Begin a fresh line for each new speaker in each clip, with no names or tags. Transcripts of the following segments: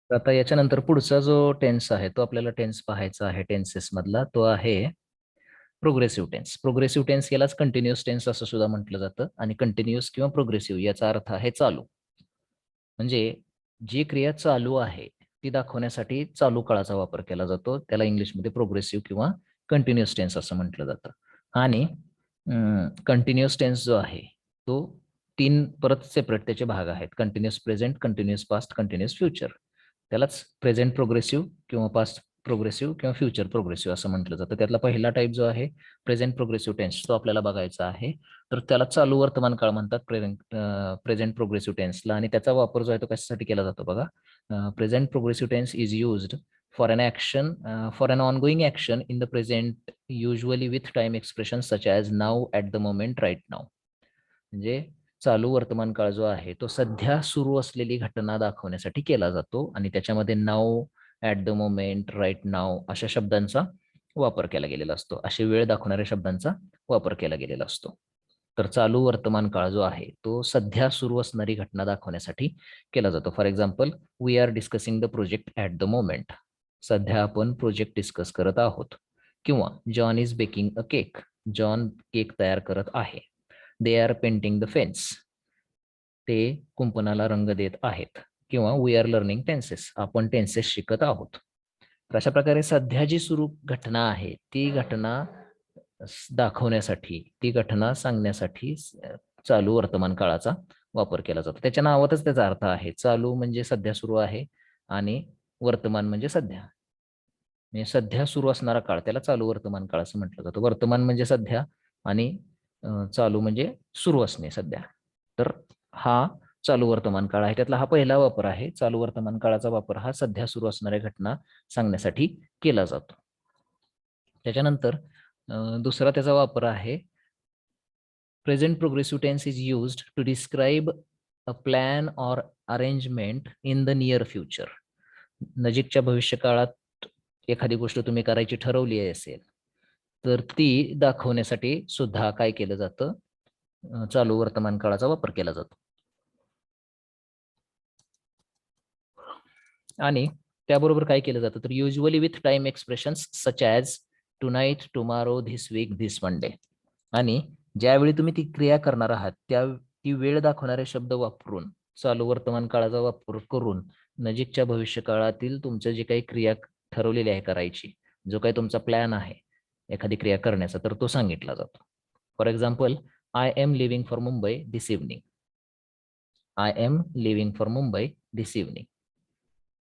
तर आता याच्यानंतर पुढचा जो टेन्स आहे तो आपल्याला टेन्स पाहायचा आहे टेन्सेस मधला, तो आहे प्रोग्रेसिव्ह टेन्स. प्रोग्रेसिव्ह टेन्स यालाच कंटिन्युअस टेन्स असं सुद्धा म्हटलं जातं आणि कंटिन्युअस किंवा प्रोग्रेसिव्ह याचा अर्थ आहे चालू. म्हणजे जी क्रिया चालू आहे ती दाखवण्यासाठी चालू काळाचा वापर केला जातो. त्याला इंग्लिशमध्ये प्रोग्रेसिव्ह किंवा कंटिन्युअस टेन्स असं म्हटलं जातं. आणि कंटिन्युअस टेन्स जो आहे तो तीन परत सेपरेट त्याचे भाग आहेत. Continuous present, continuous past, continuous future. त्यालाच प्रेझेंट प्रोग्रेसिव्ह किंवा पास्ट प्रोग्रेसिव्ह किंवा फ्युचर प्रोग्रेसिव्ह असं म्हटलं जातं. त्यातला पहिला टाईप जो आहे प्रेझेंट प्रोग्रेसिव्ह टेन्स तो आपल्याला बघायचा आहे. तर त्याला चालू वर्तमान काळ म्हणतात प्रेझेंट प्रोग्रेसिव्ह टेन्सला. आणि त्याचा वापर जो आहे तो कशासाठी केला जातो बघा. Present progressive tense is used for an action, for an ongoing action in the present, usually with time expressions such as now, at the moment, right now. म्हणजे चालू वर्तमान काळ जो आहे तो सध्या सुरू असलेली घटना दाखवण्यासाठी केला जातो आणि त्याच्यामध्ये नाव, ॲट द मोमेंट, राईट नाव अशा शब्दांचा वापर केला गेलेला असतो. असे वेळ दाखवणाऱ्या शब्दांचा वापर केला गेलेला असतो. तर चालू वर्तमान काळ जो आहे तो सध्या सुरू असणारी घटना दाखवण्यासाठी केला जातो. For example, we are discussing the project at the moment. सध्या आपण प्रोजेक्ट डिस्कस करत आहोत. किंवा John is baking a cake. John cake तयार करत आहे. They are painting the fence. ते कुंपणाला रंग देत आहेत. किंवा वी आर लर्निंग टेन्सेस. आपण टेन्सेस शिकत आहोत. तर अशा प्रकारे सध्या जी सुरू घटना आहे ती घटना दाखवण्यासाठी, ती घटना सांगण्यासाठी चालू वर्तमान काळाचा वापर केला जातो. त्याच्या नावातच त्याचा अर्थ आहे. चालू म्हणजे सध्या सुरू आहे आणि वर्तमान म्हणजे सध्या. म्हणजे सध्या सुरू असणारा काळ त्याला चालू वर्तमान काळ असं म्हटलं जातं. वर्तमान म्हणजे सध्या आणि चालू म्हणजे सुरू असणे सध्या. तर हा चालू वर्तमान काळ आहे. त्यातला हा पहिला वापर आहे. चालू वर्तमान काळाचा वापर हा सध्या सुरू असणाऱ्या घटना सांगण्यासाठी केला जातो. त्याच्यानंतर दुसरा त्याचा वापर आहे. Present progressive tense is used to describe a plan or arrangement in the near future. नजीकच्या भविष्यकाळात एखादी गोष्ट तुम्ही करायची ठरवली असेल तर ती दाखवण्यासाठी सुद्धा काय केलं जातं, चालू वर्तमान काळाचा वापर केला जातो. आणि त्याबरोबर काय केलं जातं तर usually with time expressions such as tonight, tomorrow, this week, this Monday. आणि ज्यावेळी तुम्ही ती क्रिया करणार आहात त्या ती वेळ दाखवणारे शब्द वापरून, चालू वर्तमान काळाचा वापर करून नजीकच्या भविष्यकाळातील तुमचं जे काही क्रिया ठरवलेली आहे करायची, जो काही तुमचा प्लॅन आहे एखादी क्रिया करण्याचा, तर तो सांगितला जातो. For example, I am leaving for Mumbai this evening. I am leaving for Mumbai this evening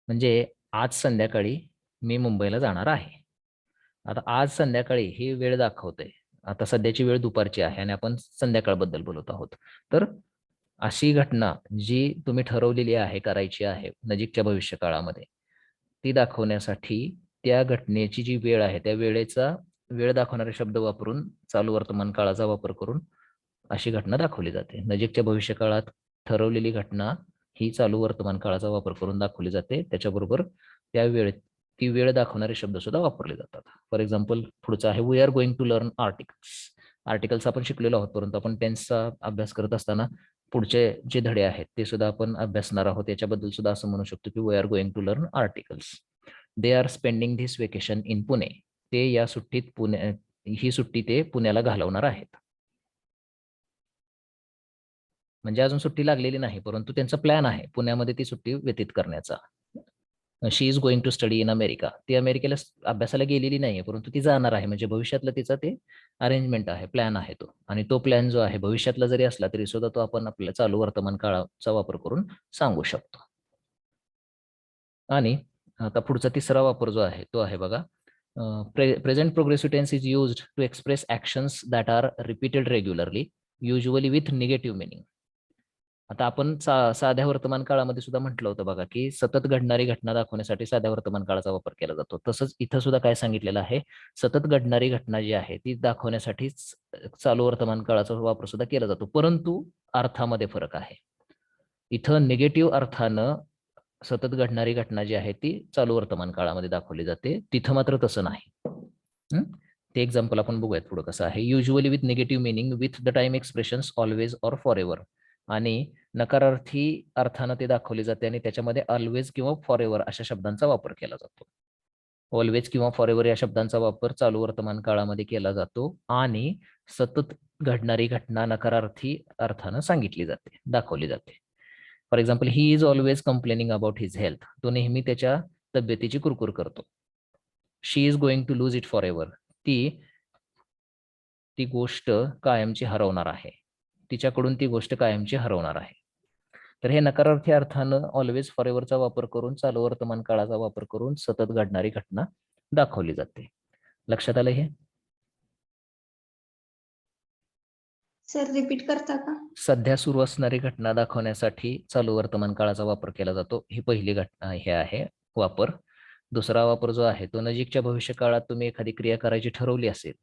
म्हणजे आज संध्याकाळी मी मुंबईला जाणार आहे. आता आज संध्याकाळी ही वेळ दाखवते. आता सध्याची वेळ दुपारची आहे आणि आपण संध्याकाळबद्दल बोलत आहोत. तर अशी घटना जी तुम्ही ठरवलेली आहे करायची आहे नजीकच्या भविष्यकाळामध्ये, ती दाखवण्यासाठी त्या घटनेची जी वेळ आहे त्या वेळ दाखवणारे शब्द वापरून चालू वर्तमान काळाचा वापर करून अशी घटना दाखवली जाते. नजीकच्या भविष्यकाळात ठरवलेली घटना ही चालू वर्तमान काळाचा वापर करून दाखवली जाते. त्याच्याबरोबर ती वेळ दाखवणारे शब्द सुद्धा वापरले जातात. फॉर एक्झाम्पल, पुढचं आहे we are going to learn articles. Articles आपण शिकलेलो आहोत, परंतु आपण टेन्सचा अभ्यास करत असताना पुढचे जे धडे आहेत ते सुद्धा आपण अभ्यासणार आहोत. याच्याबद्दल सुद्धा असं म्हणू शकतो की we are going to learn articles. They are spending this vacation in Pune. ते या सुट्टीत ही सुट्टी ते पुण्याला घालवणार आहेत. म्हणजे अजून सुट्टी लागलेली नाही, परंतु त्यांचा प्लॅन आहे पुण्यामध्ये ती सुट्टी व्यतीत करण्याचा. She is going to study in America. ती अमेरिकेला अभ्यासाला गेलेली नाहीये, परंतु ती जाणार आहे. म्हणजे भविष्यातला तिचा ते अरेंजमेंट आहे, प्लॅन आहे तो. आणि तो प्लॅन जो आहे भविष्यातला जरी असला तरी सुद्धा तो आपण आपल्या चालू वर्तमान काळाचा वापर करून सांगू शकतो. आणि आता पुढचा तिसरा वापर जो आहे तो आहे बघा. Present progressive tense is used to express actions that are repeated regularly, usually with negative meaning. आता आपण साध्या वर्तमान काळामध्ये सुद्धा म्हटलं होतं बघा की सतत घडणारी घटना दाखवण्यासाठी साध्या वर्तमान काळाचा वापर केला जातो. तसंच इथं सुद्धा काय सांगितलेलं आहे, सतत घडणारी घटना जी आहे ती दाखवण्यासाठीच चालू वर्तमान काळाचा वापर सुद्धा केला जातो, परंतु अर्थामध्ये फरक आहे. इथं निगेटिव्ह अर्थानं सतत घडणारी घटना जी आहे ती चालू वर्तमान काळामध्ये दाखवली जाते, तिथं मात्र तसं नाही. ते एक्झाम्पल आपण बघूयात पुढे कसं आहे. Usually with negative meaning with the time expressions always or for ever. आणि नकारार्थी अर्थानं ते दाखवले जाते आणि त्याच्यामध्ये ऑलवेज किंवा फॉर एव्हर अशा शब्दांचा वापर केला जातो. ऑलवेज किंवा फॉर एव्हर या शब्दांचा वापर चालू वर्तमान काळामध्ये केला जातो आणि सतत घडणारी घटना नकारार्थी अर्थानं सांगितली जाते, दाखवली जाते. For example, he is always complaining about his health. तो नेहमी त्याच्या तब्येतीची कुरकुर करतो. She is going to lose it forever. ती गोष्ट कायमची हरवणार आहे. तिच्याकडून ती गोष्ट कायमची हरवणार आहे. तर हे नकारार्थी अर्थानं ऑलवेज फॉर एव्हरचा वापर करून चालू वर्तमान काळाचा वापर करून सतत घडणारी घटना दाखवली जाते. लक्षात आलं हे?
सर रिपीट करता का?
सध्या सुरू असणारी घटना दाखवण्यासाठी चालू वर्तमान काळाचा वापर केला जातो. ही पहिली घटना हे आहे वापर. दुसरा वापर जो आहे तो नजीकच्या भविष्य काळात तुम्ही एखादी क्रिया करायची ठरवली असेल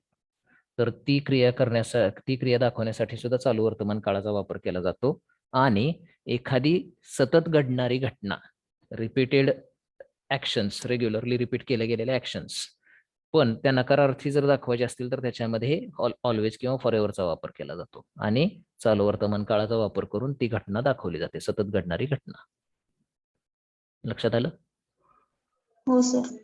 तर ती क्रिया दाखवण्यासाठी सुद्धा चालू वर्तमान काळाचा वापर केला जातो. आणि एखादी सतत घडणारी घटना, रिपीटेड ऍक्शन्स, रेग्युलरली रिपीट केल्या गेलेल्या ऍक्शन्स, पण त्या नकारार्थी जर दाखवायचे असतील तर त्याच्यामध्ये ऑलवेज किंवा फॉर एव्हरचा वापर केला जातो आणि चालू वर्तमान काळाचा वापर करून ती घटना दाखवली जाते, सतत घडणारी घटना. लक्षात आलं?
हो सर.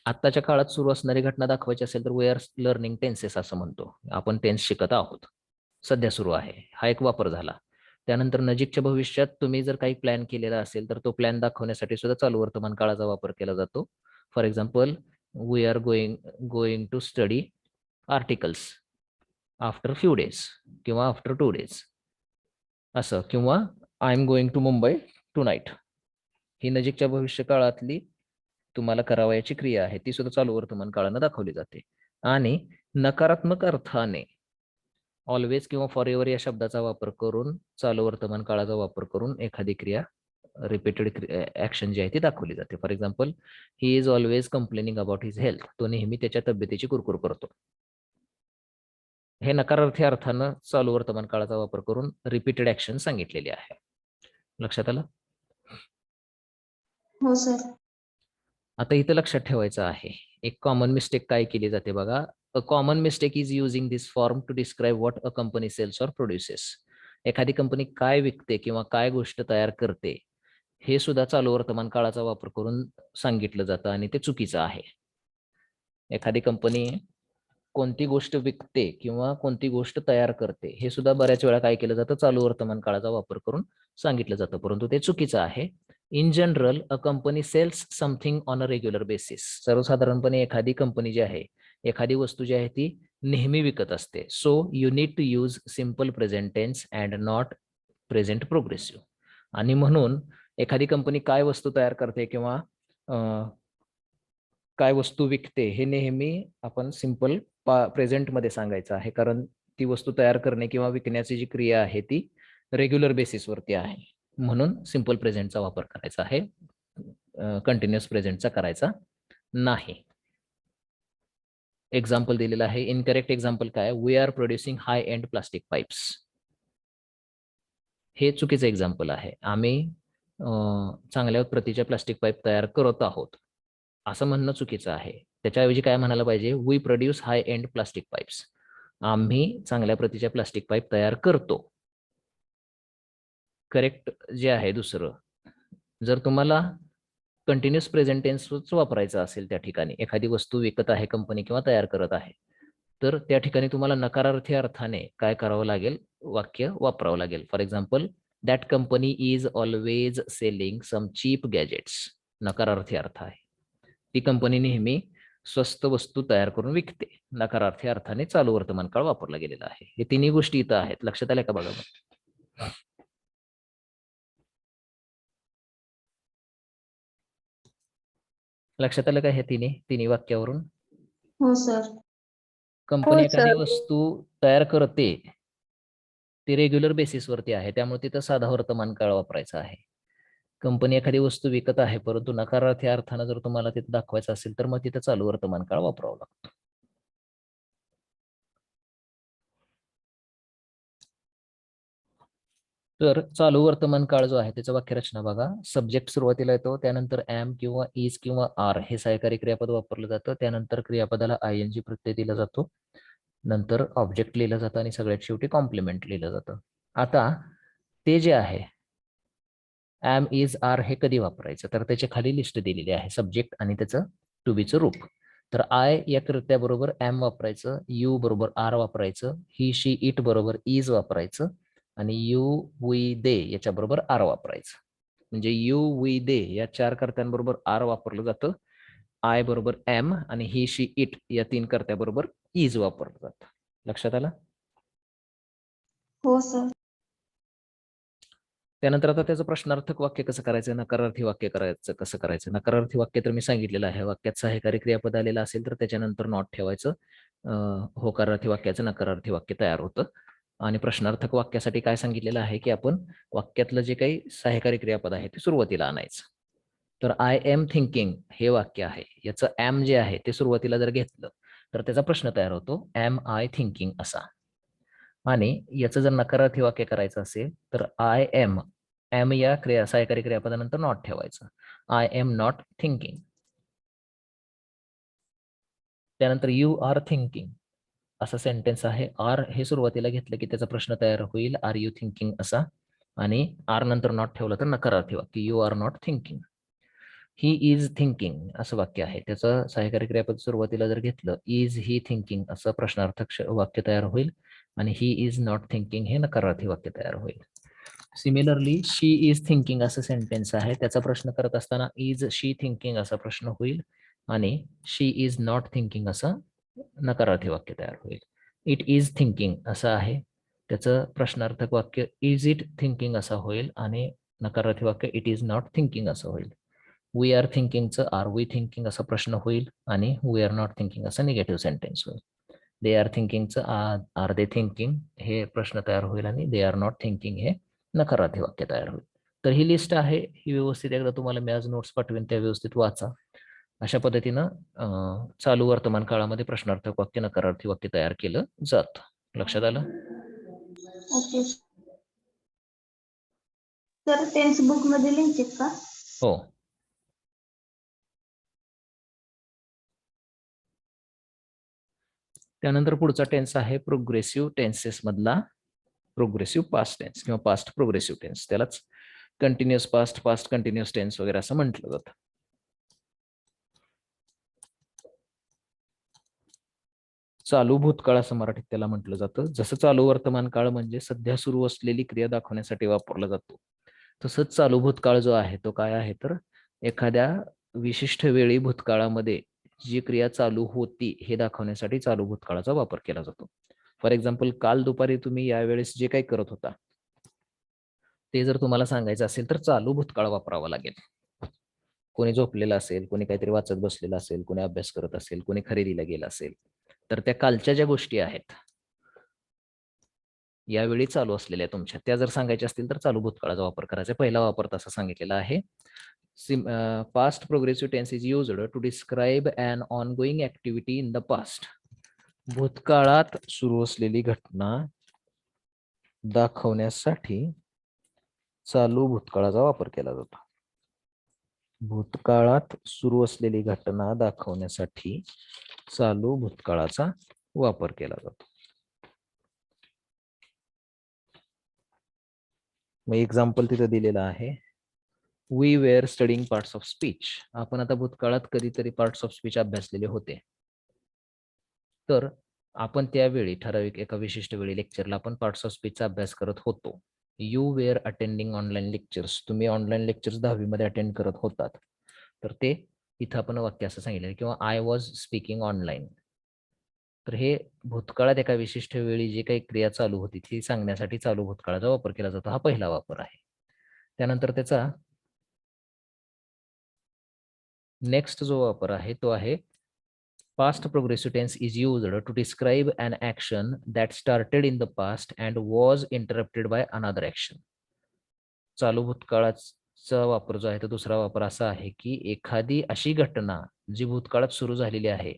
आत्ताच्या काळात सुरू असणारी घटना दाखवायची असेल तर वी आर लर्निंग टेन्सेस असं म्हणतो आपण. टेन्स शिकत आहोत, सध्या सुरू आहे, हा एक वापर झाला. त्यानंतर नजीकच्या भविष्यात तुम्ही जर काही प्लॅन केलेला असेल तर तो प्लॅन दाखवण्यासाठी सुद्धा चालू वर्तमान काळाचा वापर केला जातो. For example, we are going to study articles after few days किंवा आफ्टर 2 days असं, किंवा I am going to Mumbai tonight. ही नजीकच्या भविष्य काळातली तुम्हाला करावयाची क्रिया आहे, ती सुद्धा चालू वर्तमान काळानं दाखवली जाते. आणि नकारात्मक अर्थाने ऑलवेज किंवा फॉर एव्हर या शब्दाचा वापर करून चालू वर्तमान काळाचा वापर करून एखादी क्रिया, रिपीटेड ऍक्शन जी आहे ती दाखवली जाते. For example, he is always complaining about his health. तो नेहमी त्याच्या तब्येतीची कुरकुर करतो. हे नकारार्थी अर्थानं चालू वर्तमान काळाचा वापर करून रिपीटेड ऍक्शन सांगितलेली आहे. लक्षात आलं?
हो सर.
आता इथं लक्षात ठेवायचं आहे, एक कॉमन मिस्टेक काय केली जाते बघा. A common mistake is using this form to describe what a company sells or produces. एखादी कंपनी काय विकते किंवा काय गोष्ट तयार करते हे सुद्धा चालू वर्तमान काळाचा वापर करून सांगितलं जातं आणि ते चुकीचं आहे. एखादी कंपनी कोणती गोष्ट विकते किंवा कोणती गोष्ट तयार करते हे सुद्धा बऱ्याच वेळा काय केलं जातं, चालू वर्तमान काळाचा वापर करून सांगितलं जातं, परंतु ते चुकीचं आहे. In general a company sells something on a regular basis. सर्वसाधारणपणे एखादी कंपनी जी आहे, एखादी वस्तू जी आहे ती नेहमी विकत असते. So you need to use simple present tense and not present progressive. आणि म्हणून एखादी कंपनी काय वस्तू तयार करते किंवा काय वस्तू विकते हे नेहमी आपण सिम्पल प्रेझेंटमध्ये सांगायचं आहे, कारण ती वस्तू तयार करणे किंवा विकण्याची जी क्रिया आहे ती रेग्युलर बेसिसवरती आहे. म्हणून सिम्पल प्रेझेंटचा वापर करायचा आहे, कंटिन्युअस प्रेझेंटचा करायचा नाही. एक्झाम्पल दिलेलं आहे. इनकरेक्ट एक्झाम्पल काय? We are producing high end plastic pipes. हे चुकीचं एक्झाम्पल आहे. आम्ही चांगल्या प्रतीच्या प्लास्टिक पाईप तयार करत आहोत असं म्हणणं चुकीचं आहे. त्याच्याऐवजी काय म्हणायला पाहिजे? We produce high end plastic pipes. आम्ही चांगल्या प्रतीच्या प्लास्टिक पाईप तयार करतो. करेक्ट जे आहे दुसरं. जर तुम्हाला कंटिन्युअस प्रेझेंट टेन्सच वापरायचं असेल, त्या ठिकाणी एखादी वस्तू विकत आहे कंपनी किंवा तयार करत आहे, तर त्या ठिकाणी तुम्हाला नकारार्थी अर्थाने काय करावं लागेल? वाक्य वापरावं लागेल. For example, that company is always selling some cheap gadgets. नकारार्थी अर्थ आहे. ती कंपनी नेहमी स्वस्त वस्तू तयार करून विकते. नकारार्थी अर्थाने चालू वर्तमान काळ वापरला गेलेला आहे. हे तिन्ही गोष्टी इथं आहेत. लक्षात आल्या का बघा? लक्षात आलं का हे तिन्ही वाक्यावरून?
हो सर.
कंपनी एखादी वस्तू तयार करते, ती रेग्युलर बेसिसवरती आहे, त्यामुळे तिथं साधा वर्तमान काळ वापरायचा आहे. कंपनी एखादी वस्तू विकत आहे, परंतु नकारार्थी अर्थानं जर तुम्हाला तिथं दाखवायचं असेल तर मग तिथं चालू वर्तमान काळ वापरावं लागतो. तर चालू वर्तमान काळ जो आहे त्याचं वाक्यरचना बघा. सब्जेक्ट सुरुवातीला येतो, त्यानंतर एम किंवा इज किंवा आर हे सहाय्यकारी क्रियापद वापरलं जातं, त्यानंतर क्रियापदाला आयएनजी प्रत्यय दिला जातो, नंतर ऑब्जेक्ट लिहिलं जातं आणि सगळ्यात शेवटी कॉम्प्लिमेंट लिहिलं जातं. आता ते जे आहे एम इज आर हे कधी वापरायचं, तर त्याच्या खाली लिस्ट दिलेली आहे सब्जेक्ट आणि त्याचं टू बीचं रूप. तर आय या कृत्याबरोबर एम वापरायचं, यू बरोबर आर वापरायचं, ही शी इट बरोबर इज वापरायचं आणि यू वी दे याच्याबरोबर आर वापरायचं. म्हणजे यू वी दे या 4 कर्त्यांबरोबर आर वापरलं जातं, आय बरोबर एम आणि ही शी इट या 3 कर्त्याबरोबर इज वापरलं जातं. लक्षात आलं?
हो सर.
त्यानंतर आता त्याचं प्रश्नार्थक वाक्य कसं करायचं, नकारार्थी वाक्य करायचं कसं करायचं. नकारार्थी वाक्य तर मी सांगितलेलं आहे, वाक्यात सहाय्यकारी क्रियापद आलेलं असेल तर त्याच्यानंतर नॉट ठेवायचं. होकारार्थी वाक्याचं नकारार्थी वाक्य तयार होतं. आणि प्रश्नार्थक वाक्यासाठी काय सांगितलेलं आहे की आपण वाक्यातलं जे काही सहाय्यकारी क्रियापद आहे ते सुरुवातीला आणायचं. तर आय एम थिंकिंग हे वाक्य आहे, याचं एम जे आहे ते सुरुवातीला जर घेतलं तर त्याचा प्रश्न तयार होतो, एम आय थिंकिंग असा. आणि याचं जर नकारार्थी वाक्य करायचं असेल तर आय एम एम या सहाय्यकारी क्रियापदानंतर नॉट ठेवायचं, आय एम नॉट थिंकिंग. त्यानंतर यू आर थिंकिंग असा सेंटेन्स आहे, आर हे सुरुवातीला घेतलं की त्याचा प्रश्न तयार होईल, आर यू थिंकिंग असा. आणि आर नंतर नॉट ठेवलं तर नकारार्थी वाक्य, you are not thinking. He is thinking असं वाक्य आहे, त्याचं सहाय्यकारी क्रियापद सुरुवातीला जर घेतलं, इज ही थिंकिंग असं प्रश्नार्थक वाक्य तयार होईल आणि ही इज नॉट थिंकिंग हे नकारार्थी वाक्य तयार होईल. सिमिलरली शी इज थिंकिंग असं सेंटेन्स आहे, त्याचा प्रश्न करत असताना इज शी थिंकिंग असा प्रश्न होईल आणि शी इज नॉट थिंकिंग असं नकारार्थी वाक्य तयार होईल. इट इज थिंकिंग असं आहे, त्याचं प्रश्नार्थक वाक्य इज इट थिंकिंग असं होईल आणि नकारार्थी वाक्य इट इज नॉट थिंकिंग असं होईल. वी आर थिंकिंगचं आर वी थिंकिंग असा प्रश्न होईल आणि वी आर नॉट थिंकिंग असं निगेटिव्ह सेंटेन्स होईल. दे आर थिंकिंगचं आर दे थिंकिंग हे प्रश्न तयार होईल आणि दे आर नॉट थिंकिंग हे नकारार्थी वाक्य तयार होईल. तर ही लिस्ट आहे, ही व्यवस्थित एकदा तुम्हाला मी आज नोट्स पाठवेन, त्या व्यवस्थित वाचा. अशा पद्धतीनं चालू वर्तमान काळामध्ये प्रश्नार्थक वाक्य नकारार्थी वाक्य तयार केलं जातं. लक्षात आलं?
Okay sir. टेन्स बुक मध्ये लिहायचे का?
हो. त्यानंतर पुढचा टेन्स आहे प्रोग्रेसिव्ह टेन्सेस मधला प्रोग्रेसिव्ह पास्ट टेन्स किंवा पास्ट प्रोग्रेसिव्ह टेन्स. त्यालाच continuous past, past continuous tense वगैरे असं म्हटलं जातं. चालू भूतकाळ असं मराठीत त्याला म्हटलं जातं. जसं चालू वर्तमान काळ म्हणजे सध्या सुरू असलेली क्रिया दाखवण्यासाठी वापरला जातो, तसंच चालू भूतकाळ जो आहे तो काय आहे तर एखाद्या विशिष्ट वेळी भूतकाळामध्ये जी क्रिया चालू होती हे दाखवण्यासाठी चालू भूतकाळाचा वापर केला जातो. फॉर एक्झाम्पल, काल दुपारी तुम्ही यावेळेस जे काही करत होता ते जर तुम्हाला सांगायचं असेल तर चालू भूतकाळ वापरावा लागेल. कोणी झोपलेलं असेल, कोणी काहीतरी वाचत बसलेलं असेल, कोणी अभ्यास करत असेल, कोणी खरेदीला गेला असेल, तर त्या कालच्या ज्या गोष्टी आहेत यावेळी चालू असलेल्या तुमच्या त्या जर सांगायच्या असतील तर चालू भूतकाळाचा वापर करायचा. पहिला वापर तसा सांगितलेला आहे. Past progressive tense is used to describe an ongoing activity in the past. भूतकाळात सुरू असलेली घटना दाखवण्यासाठी चालू भूतकाळाचा वापर केला जातो. भूतकाळात सुरू असलेली घटना दाखवण्यासाठी चालू भूतकाळाचा वापर केला जातो. मग एक्झाम्पल तिथं दिलेलं आहे, we were studying parts of speech. आपण आता भूतकाळात कधीतरी पार्ट्स ऑफ स्पीच अभ्यासलेले होते, तर आपण त्यावेळी ठराविक एका विशिष्ट वेळी लेक्चरला आपण पार्ट्स ऑफ स्पीचचा अभ्यास करत होतो. You were attending online lectures. तुम्ही ऑनलाईन लेक्चर्स 10वी मध्ये अटेंड करत होतात, तर ते इथं आपण वाक्य असं सांगितलं. किंवा आय वॉज स्पीकिंग ऑनलाईन. तर हे भूतकाळात एका विशिष्ट वेळी जे काही क्रिया चालू होती ती सांगण्यासाठी चालू भूतकाळाचा वापर केला जातो. हा पहिला वापर आहे. त्यानंतर त्याचा नेक्स्ट जो वापर आहे तो आहे past progressive tense is used to describe an action that started in the past and was interrupted by another action. चालू भूतकाळाचा वापर जो आहे तो दुसरा वापर असा आहे की एखादी अशी घटना जी भूतकाळात सुरू झालेली आहे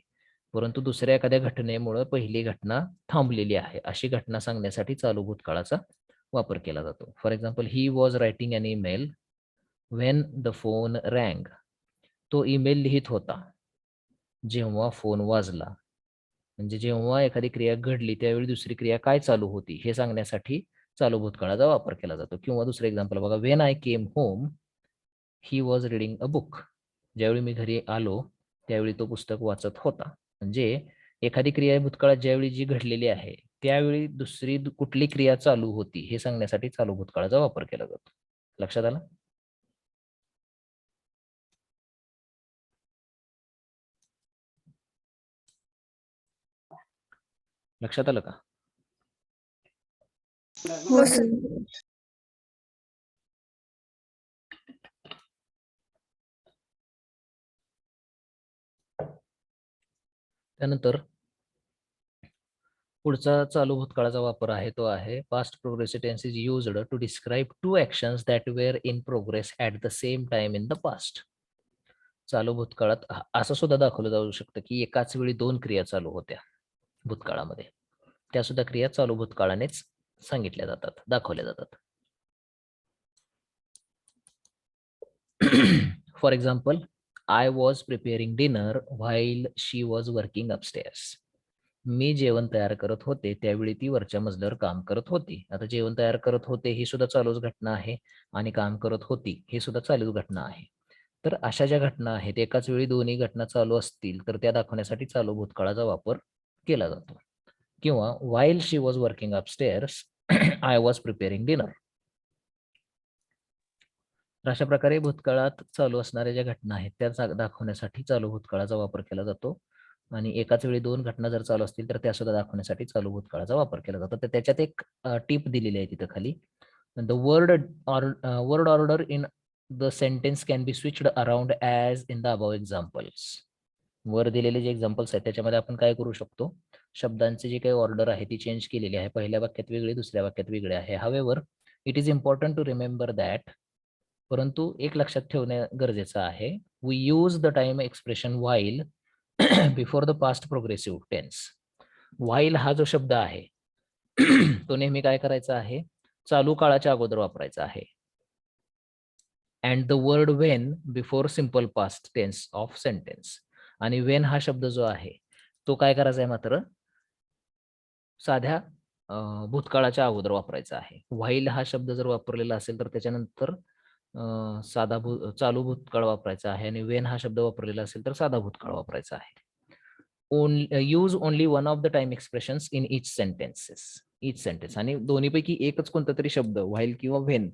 परंतु दुसऱ्या एखाद्या घटनेमुळे पहिली घटना थांबलेली आहे, अशी घटना सांगण्यासाठी चालू भूतकाळाचा वापर केला जातो. For example, he was writing an email when the phone rang. तो ईमेल लिहित होता जेव्हा फोन वाजला. म्हणजे जेव्हा एखादी क्रिया घडली त्यावेळी दुसरी क्रिया काय चालू होती हे सांगण्यासाठी चालू भूतकाळाचा वापर केला जातो. किंवा दुसरं एक्झाम्पल बघा, when I came home he was reading a book. ज्यावेळी मी घरी आलो त्यावेळी तो पुस्तक वाचत होता. म्हणजे एखादी क्रिया भूतकाळात ज्यावेळी जी घडलेली आहे त्यावेळी दुसरी कुठली क्रिया चालू होती हे सांगण्यासाठी चालू भूतकाळाचा वापर केला जातो. लक्षात आलं? लक्षात आलं का?
हो सर.
त्यानंतर पुढचा चालू भूतकाळाचा वापर आहे तो आहे past progressive tense is used to describe two actions that were in progress at the same time in the past. चालू भूतकाळात असं सुद्धा दाखवलं जाऊ शकतं की एकाच वेळी दोन क्रिया चालू होत्या भूतकाळामध्ये. त्या सुद्धा क्रिया चालू भूतकाळानेच सांगितल्या जातात, दाखवल्या जातात. For example, I was preparing dinner while she was working upstairs. मी जेवण तयार करत होते त्यावेळी ती वरच्या मजल्यावर काम करत होती. आता जेवण तयार करत होते ही सुद्धा चालूच घटना आहे आणि काम करत होती ही सुद्धा चालूच घटना आहे. तर अशा ज्या घटना आहेत एकाच वेळी दोन्ही घटना चालू असतील तर त्या दाखवण्यासाठी चालू भूतकाळाचा वापर केला जातो. किंवा while she was working upstairs I was preparing dinner. अशा प्रकारे भूतकाळात चालू असणाऱ्या ज्या घटना आहेत त्या दाखवण्यासाठी चालू भूतकाळाचा वापर केला जातो. आणि एकाच वेळी दोन घटना जर चालू असतील तर त्या सुद्धा दाखवण्यासाठी चालू भूतकाळाचा वापर केला जातो. तर त्याच्यात एक टीप दिलेली आहे तिथं खाली. The word order in the sentence can be switched around as in the above examples. वर दिलेले जे एक्झाम्पल्स आहेत त्याच्यामध्ये आपण काय करू शकतो, शब्दांची जी काही ऑर्डर आहे ती चेंज केलेली आहे. पहिल्या वाक्यात वेगळी, दुसऱ्या वाक्यात वेगळी आहे. However it is important to remember that. परंतु एक लक्षात ठेवणे गरजेचं आहे, we use the time expression while before the past progressive tense. While हा जो शब्द आहे तो नेहमी काय करायचा आहे, चालू काळाच्या अगोदर वापरायचा आहे. And the word when before simple past tense of sentence. आणि वेन हा शब्द जो आहे तो काय करायचा आहे मात्र साध्या भूतकाळाच्या अगोदर वापरायचा आहे. व्हाईल हा शब्द जर वापरलेला असेल तर त्याच्यानंतर चालू भूतकाळ वापरायचा आहे आणि वेन हा शब्द वापरलेला असेल तर साधा भूतकाळ वापरायचा आहे. Use only one of the time expressions in each sentence. आणि दोन्हीपैकी एकच कोणता तरी शब्द व्हाईल किंवा व्हेन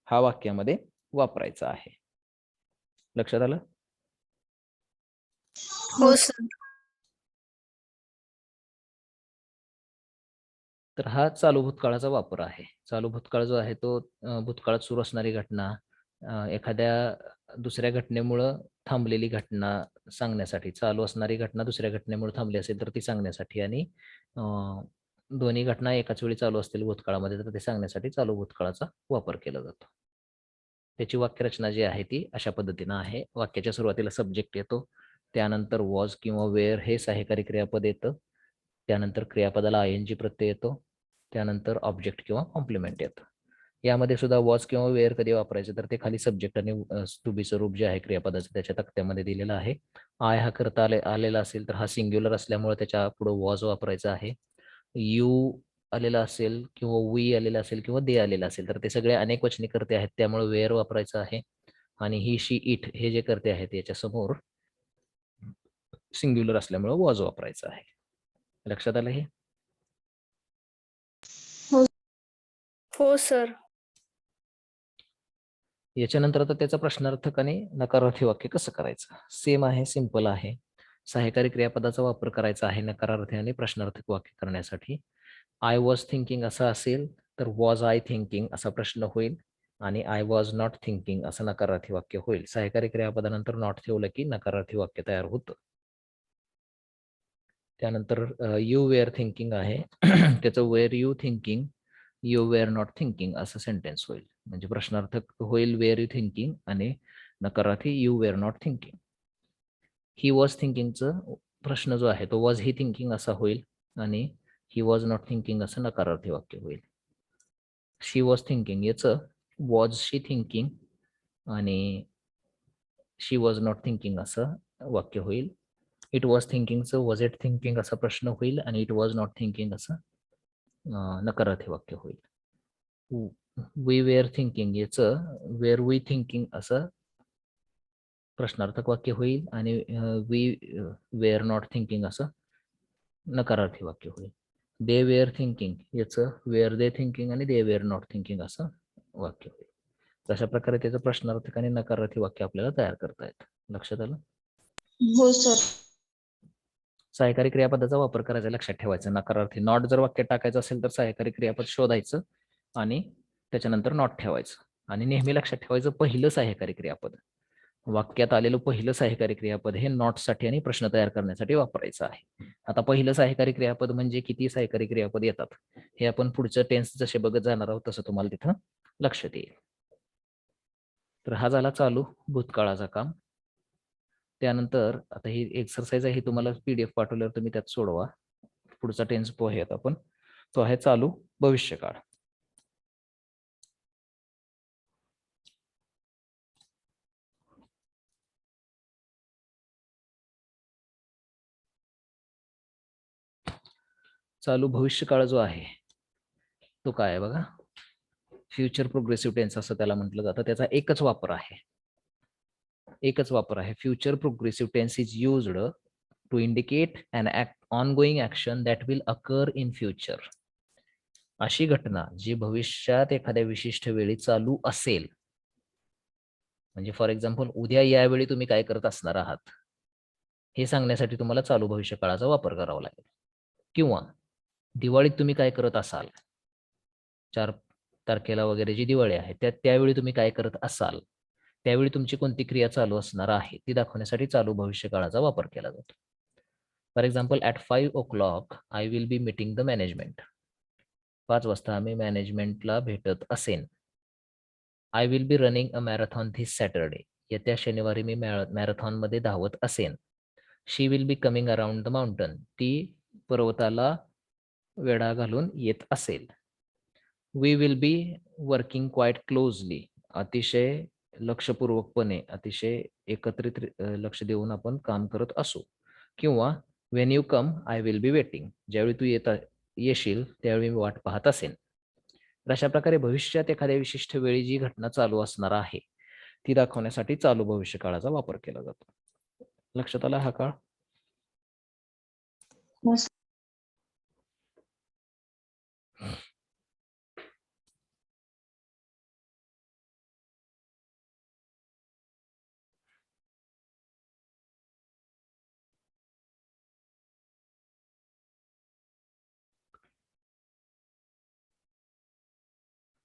हा वाक्यामध्ये वापरायचा आहे. लक्षात आलं?
हो सर.
तर हा चालू भूतकाळाचा वापर आहे. चालू भूतकाळ जो आहे तो भूतकाळात सुरू असणारी घटना, एखाद्या दुसऱ्या घटनेमुळं थांबलेली घटना सांगण्यासाठी, चालू असणारी घटना दुसऱ्या घटनेमुळे थांबली असेल तर ती सांगण्यासाठी आणि दोन्ही घटना एकाच वेळी चालू असतील भूतकाळामध्ये तर ते सांगण्यासाठी चालू भूतकाळाचा वापर केला जातो. त्याची वाक्यरचना जी आहे ती अशा पद्धतीनं आहे. वाक्याच्या सुरुवातीला सब्जेक्ट येतो, त्यानंतर वॉज किंवा वेअर हे सहाय्यकारी क्रियापद येतं, त्यानंतर क्रियापदाला ING प्रत्यय येतो, त्यानंतर ऑब्जेक्ट किंवा कॉम्प्लिमेंट येतं. यामध्ये सुद्धा वॉज किंवा वेअर कधी वापरायचं तर ते खाली सब्जेक्ट आणि टू बी स्वरूप जे आहे क्रियापदाचं त्याच्या तक्त्यामध्ये दिलेलं आहे. आय हा करता आलेला असेल तर हा सिंग्युलर असल्यामुळे त्याच्या पुढे वॉज वापरायचा आहे. यू आलेला असेल किंवा वी आलेला असेल किंवा दे आलेला असेल तर ते सगळे अनेक वचनी करते आहेत त्यामुळे वेअर वापरायचं आहे. आणि ही, शी, इट हे जे करते आहेत याच्या समोर सिंग्युलर असल्यामुळे वॉज वापरायचं आहे. लक्षात आलं हे?
हो सर.
याच्यानंतर आता त्याचा प्रश्नार्थक आणि नकारार्थी वाक्य कसं करायचं, सेम आहे, सिंपल आहे. सहाय्यकारी क्रियापदाचा वापर करायचा आहे नकारार्थी आणि प्रश्नार्थक वाक्य करण्यासाठी. आय वॉज थिंकिंग असं असेल तर वॉज आय थिंकिंग असा प्रश्न होईल आणि आय वॉज नॉट थिंकिंग असं नकारार्थी वाक्य होईल. सहाय्यकारी क्रियापदानंतर नॉट ठेवलं की नकारार्थी वाक्य तयार होतं. त्यानंतर यू वेअर थिंकिंग आहे त्याचं were you thinking, you were not thinking असं सेंटेन्स होईल. म्हणजे प्रश्नार्थक होईल वेअर यू थिंकिंग आणि नकारार्थी you were not thinking. He was थिंकिंगचं प्रश्न जो आहे तो वॉज ही थिंकिंग असा होईल आणि ही वॉज नॉट थिंकिंग असं नकारार्थी वाक्य होईल. शी वॉज थिंकिंग याचं वॉज शी थिंकिंग आणि शी वॉज नॉट थिंकिंग असं वाक्य होईल. इट वॉज थिंकिंगचं वॉज इट थिंकिंग असा प्रश्न होईल आणि इट वॉज नॉट थिंकिंग असं नकारार्थी वाक्य होईल. वी वेअर थिंकिंग याचं वेअर वी थिंकिंग असं प्रश्नार्थक वाक्य होईल आणि वी वेअर नॉट थिंकिंग असं नकारार्थी वाक्य होईल. दे वेअर थिंकिंग याचं वेअर दे थिंकिंग आणि दे वेअर नॉट थिंकिंग असं वाक्य होईल. अशा प्रकारे त्याचं प्रश्नार्थक आणि नकारार्थी वाक्य आपल्याला तयार करता येतं. लक्षात आलं?
हो सर.
सहाय्यकारी क्रियापदाचा वापर करायचा, लक्षात ठेवायचं. नकारार्थी नॉट जर वाक्यात टाकायचं असेल तर सहाय्यकारी क्रियापद शोधायचं आणि त्याच्यानंतर नॉट ठेवायचं. आणि नेहमी लक्षात ठेवायचं पहिलं सहाय्यकारी क्रियापद, वाक्यात आलेलं पहिलं सहाय्यकारी क्रियापद हे नॉटसाठी आणि प्रश्न तयार करण्यासाठी वापरायचं आहे. आता पहिलं सहाय्यकारी क्रियापद म्हणजे किती सहाय्यकारी क्रियापद येतात हे आपण पुढचं टेन्स जसे बघत जाणार आहोत तसं तुम्हाला तिथं लक्षात येईल. तर हा झाला चालू भूतकाळाचा काम. त्यानंतर आता ही एक्सरसाइज आहे, तुम्हाला PDF पाठवल्यावर तुम्ही त्यात सोडवा. पुढचा टेन्स पाहूयात आपण. तो आहे चालू भविष्यकाळ. चालू भविष्यकाळ जो आहे तो काय आहे बघा, फ्युचर प्रोग्रेसिव्ह टेन्स असं त्याला म्हटलं जातं. त्याचा एकच वापर आहे. Future progressive tense is used to indicate an ongoing action that will occur in future. अशी घटना जी भविष्यात एखाद्या विशिष्ट वेळी चालू असेल. म्हणजे फॉर एक्झाम्पल उद्या यावेळी तुम्ही काय करत असणार आहात हे सांगण्यासाठी तुम्हाला चालू भविष्यकाळाचा वापर करावा लागेल. किंवा दिवाळीत तुम्ही काय करत असाल, 4 तारखेला वगैरे जी दिवाळी आहे त्यावेळी तुम्ही काय करत असाल, त्यावेळी तुमची कोणती क्रिया चालू असणार आहे ती दाखवण्यासाठी चालू भविष्यकाळाचा वापर केला जातो. For example at 5 o'clock I will be meeting the management. 5 वाजता आम्ही मॅनेजमेंटला भेटत असेन. I will be running a marathon this Saturday. येत्या शनिवारी मी मॅरेथॉनमध्ये धावत असेन. She will be coming around the mountain. ती पर्वताला वेढा घालून येत असेल. We will be working quite closely. अतिशय लक्षपूर्वकपणे, अतिशय एकत्रित लक्ष देऊन आपण काम करत असू. किंवा Wien you come I will be waiting. ज्यावेळी तू येशील त्यावेळी मी वाट पाहत असेन. तर अशा प्रकारे भविष्यात एखाद्या विशिष्ट वेळी जी घटना चालू असणार आहे ती दाखवण्यासाठी चालू भविष्यकाळाचा वापर केला जातो. लक्षात आला हा काळ?
हो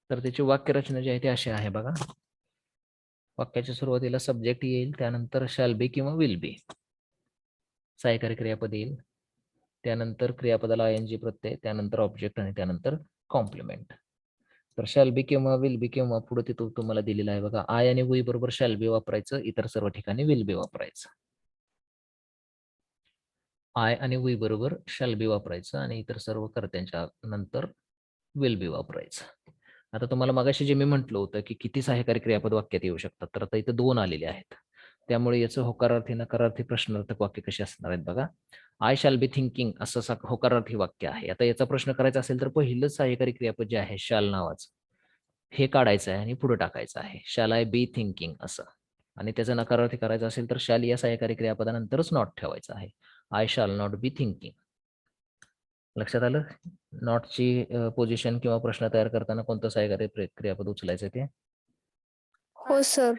तर त्याची वाक्यरचना जी आहे ती अशी आहे बघा. वाक्याच्या सुरुवातीला सब्जेक्ट येईल, त्यानंतर शॅल बी किंवा विल बी सहाय्यकारी क्रियापद येईल, त्यानंतर क्रियापदाला ING प्रत्यय, त्यानंतर ऑब्जेक्ट आणि त्यानंतर कॉम्प्लिमेंट. तर शॅल बी किंवा विल बी किंवा पुढे तिथं तुम्हाला दिलेला आहे बघा, आय आणि वी बरोबर शॅल बी वापरायचं, इतर सर्व ठिकाणी विल बी वापरायचं. आय आणि वी बरोबर शॅल बी वापरायचं आणि इतर सर्व कर्त्यांच्या नंतर विल बी वापरायचं. आता तुम्हाला मगाशी जे मी म्हटलं होतं की किती सहाय्यकारी क्रियापद वाक्यात येऊ शकतात, तर आता इथं 2 आलेले आहेत. त्यामुळे याचं होकारार्थी नकारार्थी प्रश्नार्थक वाक्य कसे असणार आहेत बघा. आय शॅल बी थिंकिंग असं होकारार्थी वाक्य आहे. आता याचा प्रश्न करायचा असेल तर पहिलंच सहाय्यकारी क्रियापद जे आहे शॅल नावाचं हे काढायचं आहे आणि पुढे टाकायचं आहे. शॅल आय बी थिंकिंग असं. आणि त्याचा नकारार्थी करायचा असेल तर शॅल या सहाय्यकारी क्रियापदानंतरच नॉट ठेवायचं आहे. I shall not be thinking. लक्षात आलं? नॉटची पोझिशन किंवा प्रश्न तयार करताना कोणतं सहाय्यकारी क्रियापद उचलायचं ते?
हो सर.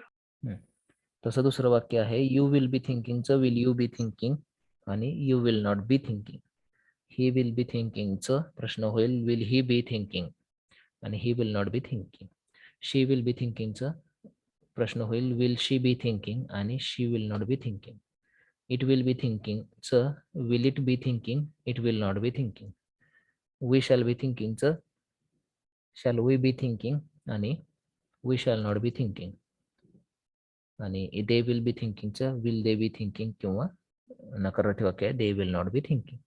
तसं दुसरं वाक्य आहे यू विल बी थिंकिंगचं विल यू बी थिंकिंग आणि you will not be thinking. He will be थिंकिंगचं प्रश्न होईल विल ही बी थिंकिंग आणि he will not be thinking. She will be थिंकिंगचं प्रश्न होईल विल शी बी थिंकिंग आणि she will not be thinking. It will be थिंकिंगचं will it be thinking it will not be thinking. We shall be थिंकिंगचं shall we B thinking आणि we shall not be thinking. आणि they will be थिंकिंगचं will they be thinking किंवा नकारार्थी वाक्य आहे they will not be thinking.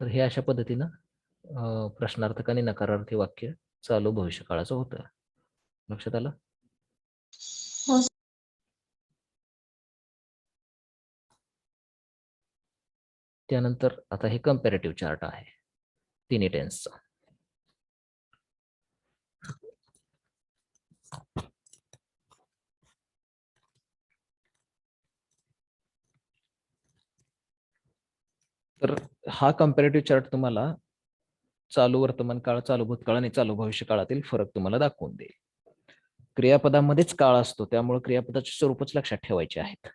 तर हे अशा पद्धतीनं प्रश्नार्थक आणि नकारार्थी वाक्य चालू भविष्यकाळाचं होतं. लक्षात आलं?
हो
त्यानंतर आता हे कम्पॅरेटिव्ह चार्ट आहे तिन्ही टेन्सचा. तर हा कम्पॅरेटिव्ह चार्ट तुम्हाला चालू वर्तमान काळ, चालू भूतकाळ आणि चालू भविष्य काळातील फरक तुम्हाला दाखवून देईल. क्रियापदामध्येच काळ असतो, त्यामुळे क्रियापदाचे स्वरूपच लक्षात ठेवायचे आहेत.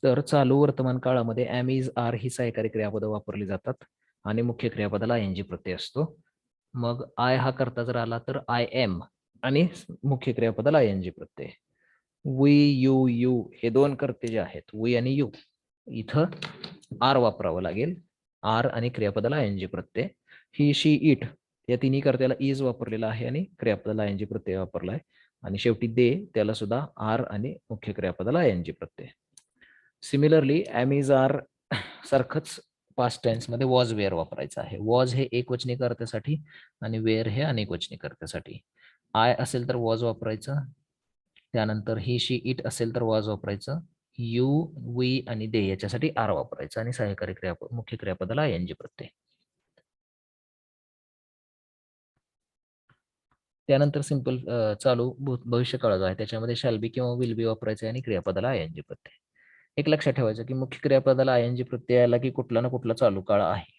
तर चालू वर्तमान काळामध्ये एम, इज, आर ही सहाय्यकारी क्रियापदं वापरली जातात आणि मुख्य क्रियापदाला ING प्रत्यय असतो. मग आय हा करता जर आला तर आय एम आणि मुख्य क्रियापदाला ING प्रत्यय. वी, यू हे दोन कर्ते जे आहेत, वी आणि यू, इथं आर वापरावं लागेल. आर आणि क्रियापदाला ING Pratyaya. He, she, it या तिन्ही कर्त्याला इज वापरलेला आहे आणि क्रियापदाला ING प्रत्यय वापरला आहे. आणि शेवटी दे त्याला सुद्धा आर आणि मुख्य क्रियापदाला ING Pratyaya. Similarly M, is, R सारखंच पास्ट टेन्स मध्ये वॉज, वेअर वापरायचं आहे. वॉज हे एकवचनी कर्त्यासाठी आणि वेअर हे अनेकवचनी कर्त्यासाठी. आय असेल तर वॉज वापरायचं. त्यानंतर ही, शी, इट असेल तर वॉज वापरायचं. यू, वी आणि दे याच्यासाठी आर वापरायचं आणि सहाय्यकारी क्रियापद मुख्य क्रियापदाला ING प्रत्यय. त्यानंतर सिंपल चालू भविष्य काळ जो आहे त्याच्यामध्ये शॅल बी किंवा विल बी वापरायचं आणि क्रियापदाला ING प्रत्यय. एक लक्षात ठेवायचं की मुख्य क्रियापदाला ING प्रत्यय आला की कुठला ना कुठला चालू काळ आहे.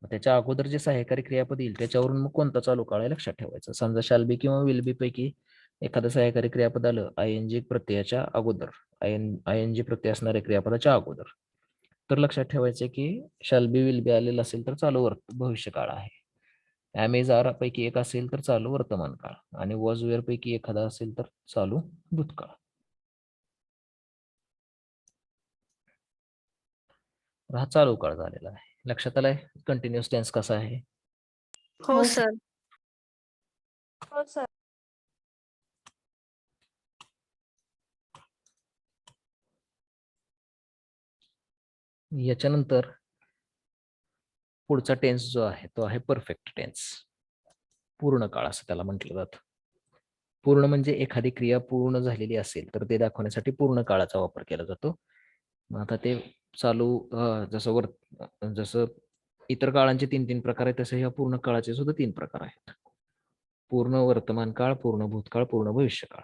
त्याच्या अगोदर जे सहाय्यकारी क्रियापद येईल त्याच्यावरून मग कोणता चालू काळ आहे लक्षात ठेवायचं. समजा शॅल बी किंवा विल बी पैकी एखादं सहाय्यकारी क्रियापद आलं ING प्रत्ययाच्या अगोदर, ING प्रत्यय असणाऱ्या क्रियापदाच्या अगोदर, तर लक्षात ठेवायचं की शॅल बी, विल बी आलेलं असेल तर चालू भविष्य काळ आहे. एम, इज, आर पैकी एक असेल तर चालू वर्तमान काळ आणि वॉज, वेअर पैकी एखादा असेल तर चालू भूतकाळ. हा चालू काळ झालेला आहे. लक्षात आलंय कंटिन्युअस टेन्स कसा आहे?
हो सर. हो सर.
याच्यानंतर पुढचा टेन्स जो आहे तो आहे परफेक्ट टेन्स. पूर्ण काळ असं त्याला म्हटलं जातं. पूर्ण म्हणजे एखादी क्रिया पूर्ण झालेली असेल तर ते दाखवण्यासाठी पूर्ण काळाचा वापर केला जातो. मग आता ते चालू जसं इतर काळांचे 3 प्रकार आहेत तसे ह्या पूर्ण काळाचे सुद्धा 3 प्रकार आहेत. पूर्ण वर्तमान काळ, पूर्ण भूतकाळ, पूर्ण भविष्यकाळ.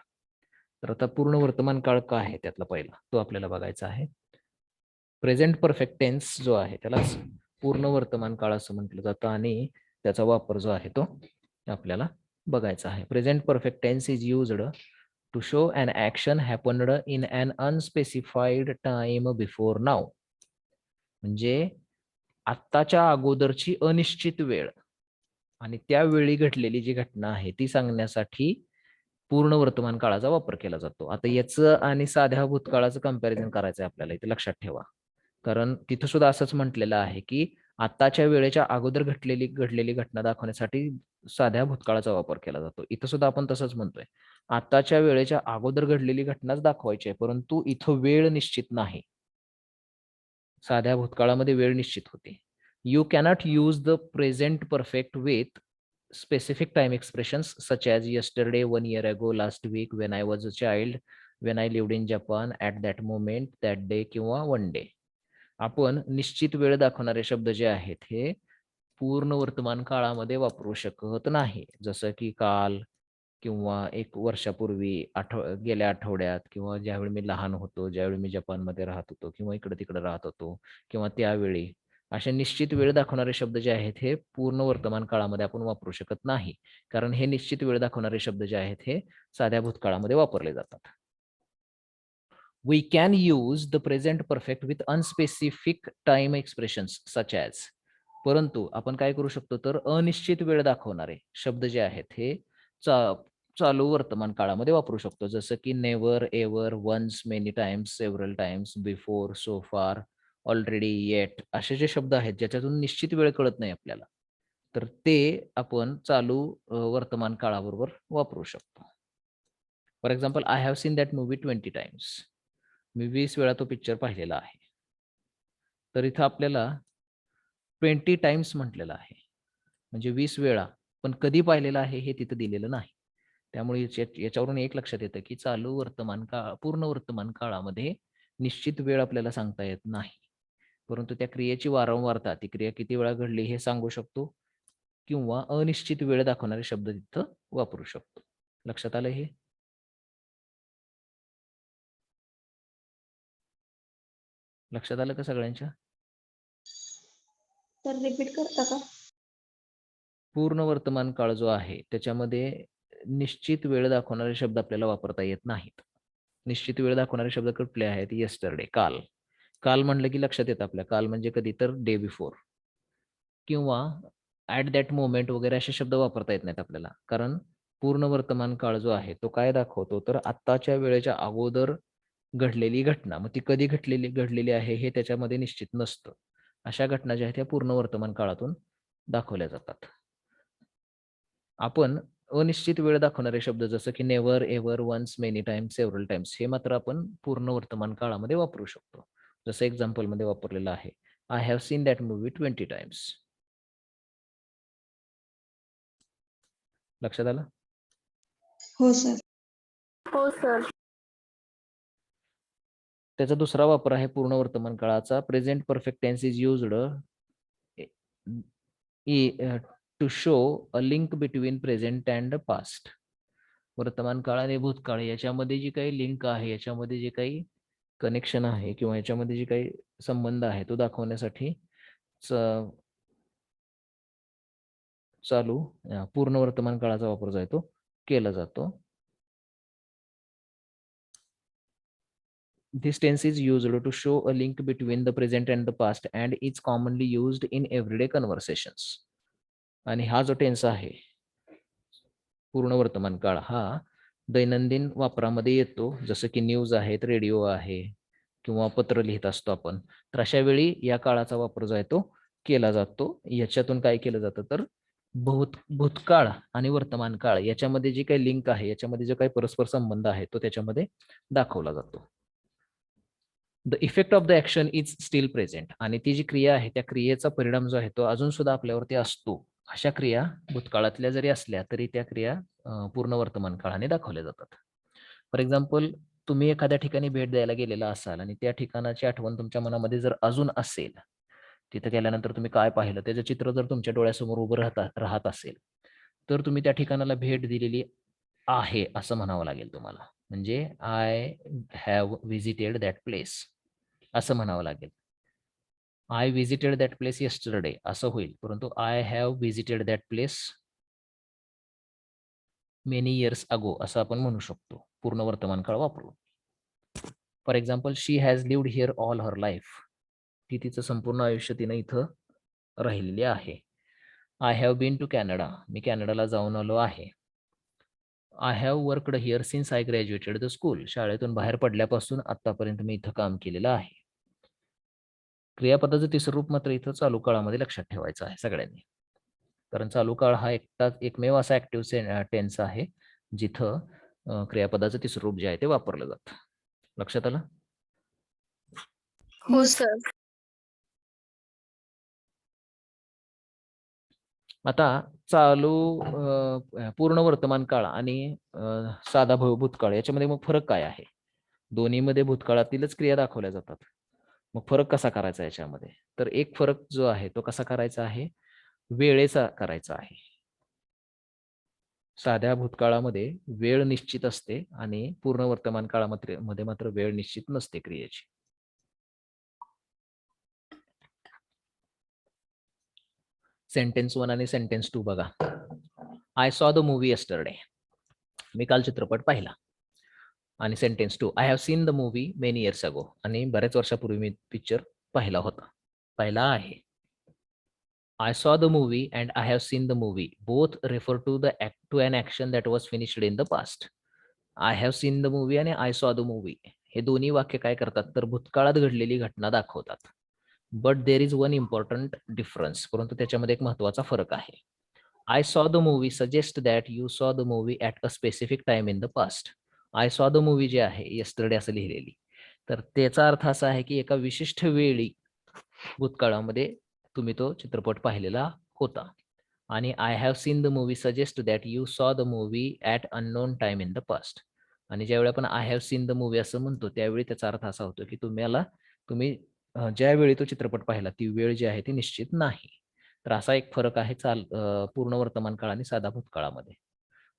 तर आता पूर्ण वर्तमान काळ काय आहे त्यातला पहिला तो आपल्याला बघायचा आहे. प्रेझेंट परफेक्ट टेन्स जो आहे त्यालाच पूर्ण वर्तमान काळ असं म्हटलं जातं आणि त्याचा वापर जो आहे तो आपल्याला बघायचा आहे. Present perfect tense is used to show an action happened in an unspecified time before now. म्हणजे आत्ताच्या अगोदरची अनिश्चित वेळ आणि त्यावेळी घडलेली जी घटना आहे ती सांगण्यासाठी पूर्ण वर्तमान काळाचा वापर केला जातो. आता याचं आणि साध्या भूतकाळाचं कंपॅरिझन करायचं आहे आपल्याला, इथे लक्षात ठेवा. कारण तिथं सुद्धा असंच म्हटलेलं आहे की आताच्या वेळेच्या अगोदर घडलेली घटना दाखवण्यासाठी साध्या भूतकाळाचा वापर केला जातो. इथं सुद्धा आपण तसंच म्हणतोय. आताच्या वेळेच्या अगोदर घडलेली घटनाच दाखवायची आहे, परंतु इथं वेळ निश्चित नाही. साध्या भूतकाळामध्ये वेळ निश्चित होते. You cannot use the present perfect with specific time expressions such as yesterday, 1 year ago, last week, when I was a child, when I lived in Japan, at that moment, that day किंवा one day. आपण निश्चित वेळ दाखवणारे शब्द जे आहेत हे पूर्ण वर्तमान काळामध्ये वापरू शकत नाही. जसं की काल किंवा 1 वर्षापूर्वी, गेल्या आठवड्यात किंवा ज्यावेळी मी लहान होतो, ज्यावेळी मी जपानमध्ये राहत होतो किंवा इकडे-तिकडे राहत होतो किंवा त्यावेळी. असे निश्चित वेळ दाखवणारे शब्द जे आहेत हे पूर्ण वर्तमान काळामध्ये आपण वापरू शकत नाही. कारण हे निश्चित वेळ दाखवणारे शब्द जे आहेत हे साध्या भूतकाळामध्ये वापरले जातात. We can use the present perfect with unspecific time expressions such as. परंतु आपण काय करू शकतो तर अनिश्चित वेळ दाखवणारे शब्द जे आहेत हे चालू वर्तमान काळामध्ये वापरू शकतो. जसं की never, ever, once, many times, several times, before, so far, already, yet असे जे शब्द आहेत ज्याच्यातून निश्चित वेळ कळत नाही आपल्याला, तर ते आपण चालू वर्तमान काळाबरोबर वापरू शकतो. For example, I have seen that movie 20 times. मी 20 वेळा तो पिक्चर पाहिलेला आहे. तर इथं आपल्याला 20 टाइम्स म्हटलेलं आहे, म्हणजे 20 वेळा, पण कधी पाहिलेलं आहे हे तिथं दिलेलं नाही. त्यामुळे याच्यावरून एक लक्षात येतं की चालू वर्तमान काळ, पूर्ण वर्तमान काळामध्ये निश्चित वेळ आपल्याला सांगता येत नाही, परंतु त्या क्रियेची वारंवारता, ती क्रिया किती वेळा घडली हे सांगू शकतो, किंवा अनिश्चित वेळ दाखवणारे शब्द तिथं वापरू शकतो. लक्षात आलं हे? लक्षात आलं का सगळ्यांच्या?
सर रिपीट करता का?
पूर्ण वर्तमान काळ जो आहे त्याच्यामध्ये निश्चित वेळ दाखवणारे शब्द आपल्याला वापरता येत नाहीत. निश्चित वेळ दाखवणारे शब्द कुठले आहेत? येस्टरडे, काल. काल म्हणलं की लक्षात येतं आपल्या, काल म्हणजे कधी तर डे बिफोर, किंवा ॲट दॅट मोमेंट वगैरे असे शब्द वापरता येत नाहीत आपल्याला, कारण पूर्ण वर्तमान काळ जो आहे तो काय दाखवतो, तर आत्ताच्या वेळेच्या अगोदर घडलेली घटना. मग ती कधी घडलेली आहे हे त्याच्यामध्ये निश्चित नसतं. अशा घटना ज्या आहेत त्या पूर्ण वर्तमान काळातून दाखवल्या जातात. आपण अनिश्चित वेळ दाखवणारे शब्द जसं की never, ever, once, many times, several times हे मात्र आपण पूर्ण वर्तमान काळामध्ये वापरू शकतो. जसं एक्झाम्पल मध्ये वापरलेलं आहे, I have seen that movie 20 times. लक्षात आलं?
हो सर. हो सर.
त्याचा दुसरा वापर आहे पूर्ण वर्तमान काळाचा, present perfect tense is used to show a link between present and past. वर्तमान काळ आणि भूतकाळ याच्यामध्ये जी काही लिंक आहे, याच्यामध्ये जे काही कनेक्शन आहे, किंवा याच्यामध्ये जे काही संबंध आहे तो दाखवण्यासाठी चालू पूर्ण वर्तमान काळाचा वापर जो आहे तो केला जातो. This tense is used to show a link between the present and the past and is commonly used in everyday conversations. आणि हा जो टेन्स आहे पूर्ण वर्तमान काळ, हा दैनंदिन वापरामध्ये येतो, जसं की न्यूज आहेत, रेडिओ आहे, किंवा पत्र लिहित असतो आपण. तर अशा वेळी या काळाचा वापर जो आहे तो केला जातो. याच्यातून काय केलं जातं, तर भूतकाळ आणि वर्तमान काळ याच्यामध्ये जी काही लिंक आहे, याच्यामध्ये जो काही परस्पर संबंध आहे तो त्याच्यामध्ये दाखवला जातो. The effect of the action is steel present. आणि ती जी क्रिया आहे त्या क्रियेचा परिणाम जो आहे तो अजून सुद्धा आपल्यावरती असतो. अशा क्रिया भूतकाळातल्या जरी असल्या तरी त्या क्रिया पूर्ण वर्तमान काळाने दाखवल्या जातात. फॉर एक्झाम्पल, तुम्ही एखाद्या ठिकाणी भेट द्यायला गेलेला असाल आणि त्या ठिकाणाची आठवण तुमच्या मनामध्ये जर अजून असेल, तिथे गेल्यानंतर तुम्ही काय पाहिलं त्याचं चित्र जर तुमच्या डोळ्यासमोर उभं राहत असेल, तर तुम्ही त्या ठिकाणाला भेट दिलेली आहे असं म्हणावं लागेल तुम्हाला. म्हणजे I have visited that place असं म्हणावं लागेल. I visited that place yesterday असं होईल, परंतु I have visited that place many years ago असं आपण म्हणू शकतो पूर्ण वर्तमान काळ वापरून. For example, she has lived here all her life. ती तिचं संपूर्ण आयुष्य तिनं इथं राहिलेली आहे. I have been to Canada. मी कॅनडाला जाऊन आलो आहे. I have worked here since I graduated the school. शाळेतून बाहेर पडल्यापासून आतापर्यंत मी इथं काम केलेलं आहे. क्रियापदाचं तिसरं रूप मात्र इथं चालू काळामध्ये लक्षात ठेवायचं आहे सगळ्यांनी, कारण चालू काळ हा एकमेव असा ऍक्टिव्ह टेन्स आहे जिथं क्रियापदाचं तिसरं रूप जे आहे ते वापरलं जातं. लक्षात आलं?
हो सर.
आता चालू पूर्ण वर्तमान काळ आणि साधा भूतकाळ याच्यामध्ये मग फरक काय आहे? दोन्हीमध्ये भूतकाळातीलच क्रिया दाखवल्या जातात. मग फरक कसा करायचा याच्यामध्ये? तर एक फरक जो आहे तो कसा करायचा आहे? वेळेचा करायचा आहे. साध्या भूतकाळामध्ये वेळ निश्चित असते आणि पूर्ण वर्तमान काळामध्ये मात्र वेळ निश्चित नसते क्रियेची. सेंटेन्स 1 आणि सेंटेन्स 2 बघा. I saw the movie yesterday. मी काल चित्रपट पाहिला. आणि sentence 2, I have seen the movie many years अगो. आणि बऱ्याच वर्षापूर्वी मी पिक्चर पाहिला आहे. I saw the movie and I have seen the movie. Both refer to an action that was finished in the past. I have seen the movie आणि I saw the movie हे दोन्ही वाक्य काय करतात, तर भूतकाळात घडलेली घटना दाखवतात. But there is one important difference. परंतु त्याच्यामध्ये एक महत्वाचा फरक आहे. I saw the movie suggest that you saw the movie at a specific time in the past. I saw the movie जे आहे yesterday असं लिहिलेली, तर त्याचा अर्थ असा आहे की एका विशिष्ट वेळी भूतकाळामध्ये तुम्ही तो चित्रपट पाहिलेला होता. आणि I have seen the movie suggest that you saw the movie at unknown time in the past. आणि ज्यावेळी आपण I have seen the movie असं म्हणतो त्यावेळी त्याचा अर्थ असा होतो की तुम्ही ज्यावेळी तो चित्रपट पाहिला ती वेळ जी आहे ती निश्चित नाही. तर असा एक फरक आहे पूर्ण वर्तमान काळ आणि साधा भूतकाळामध्ये.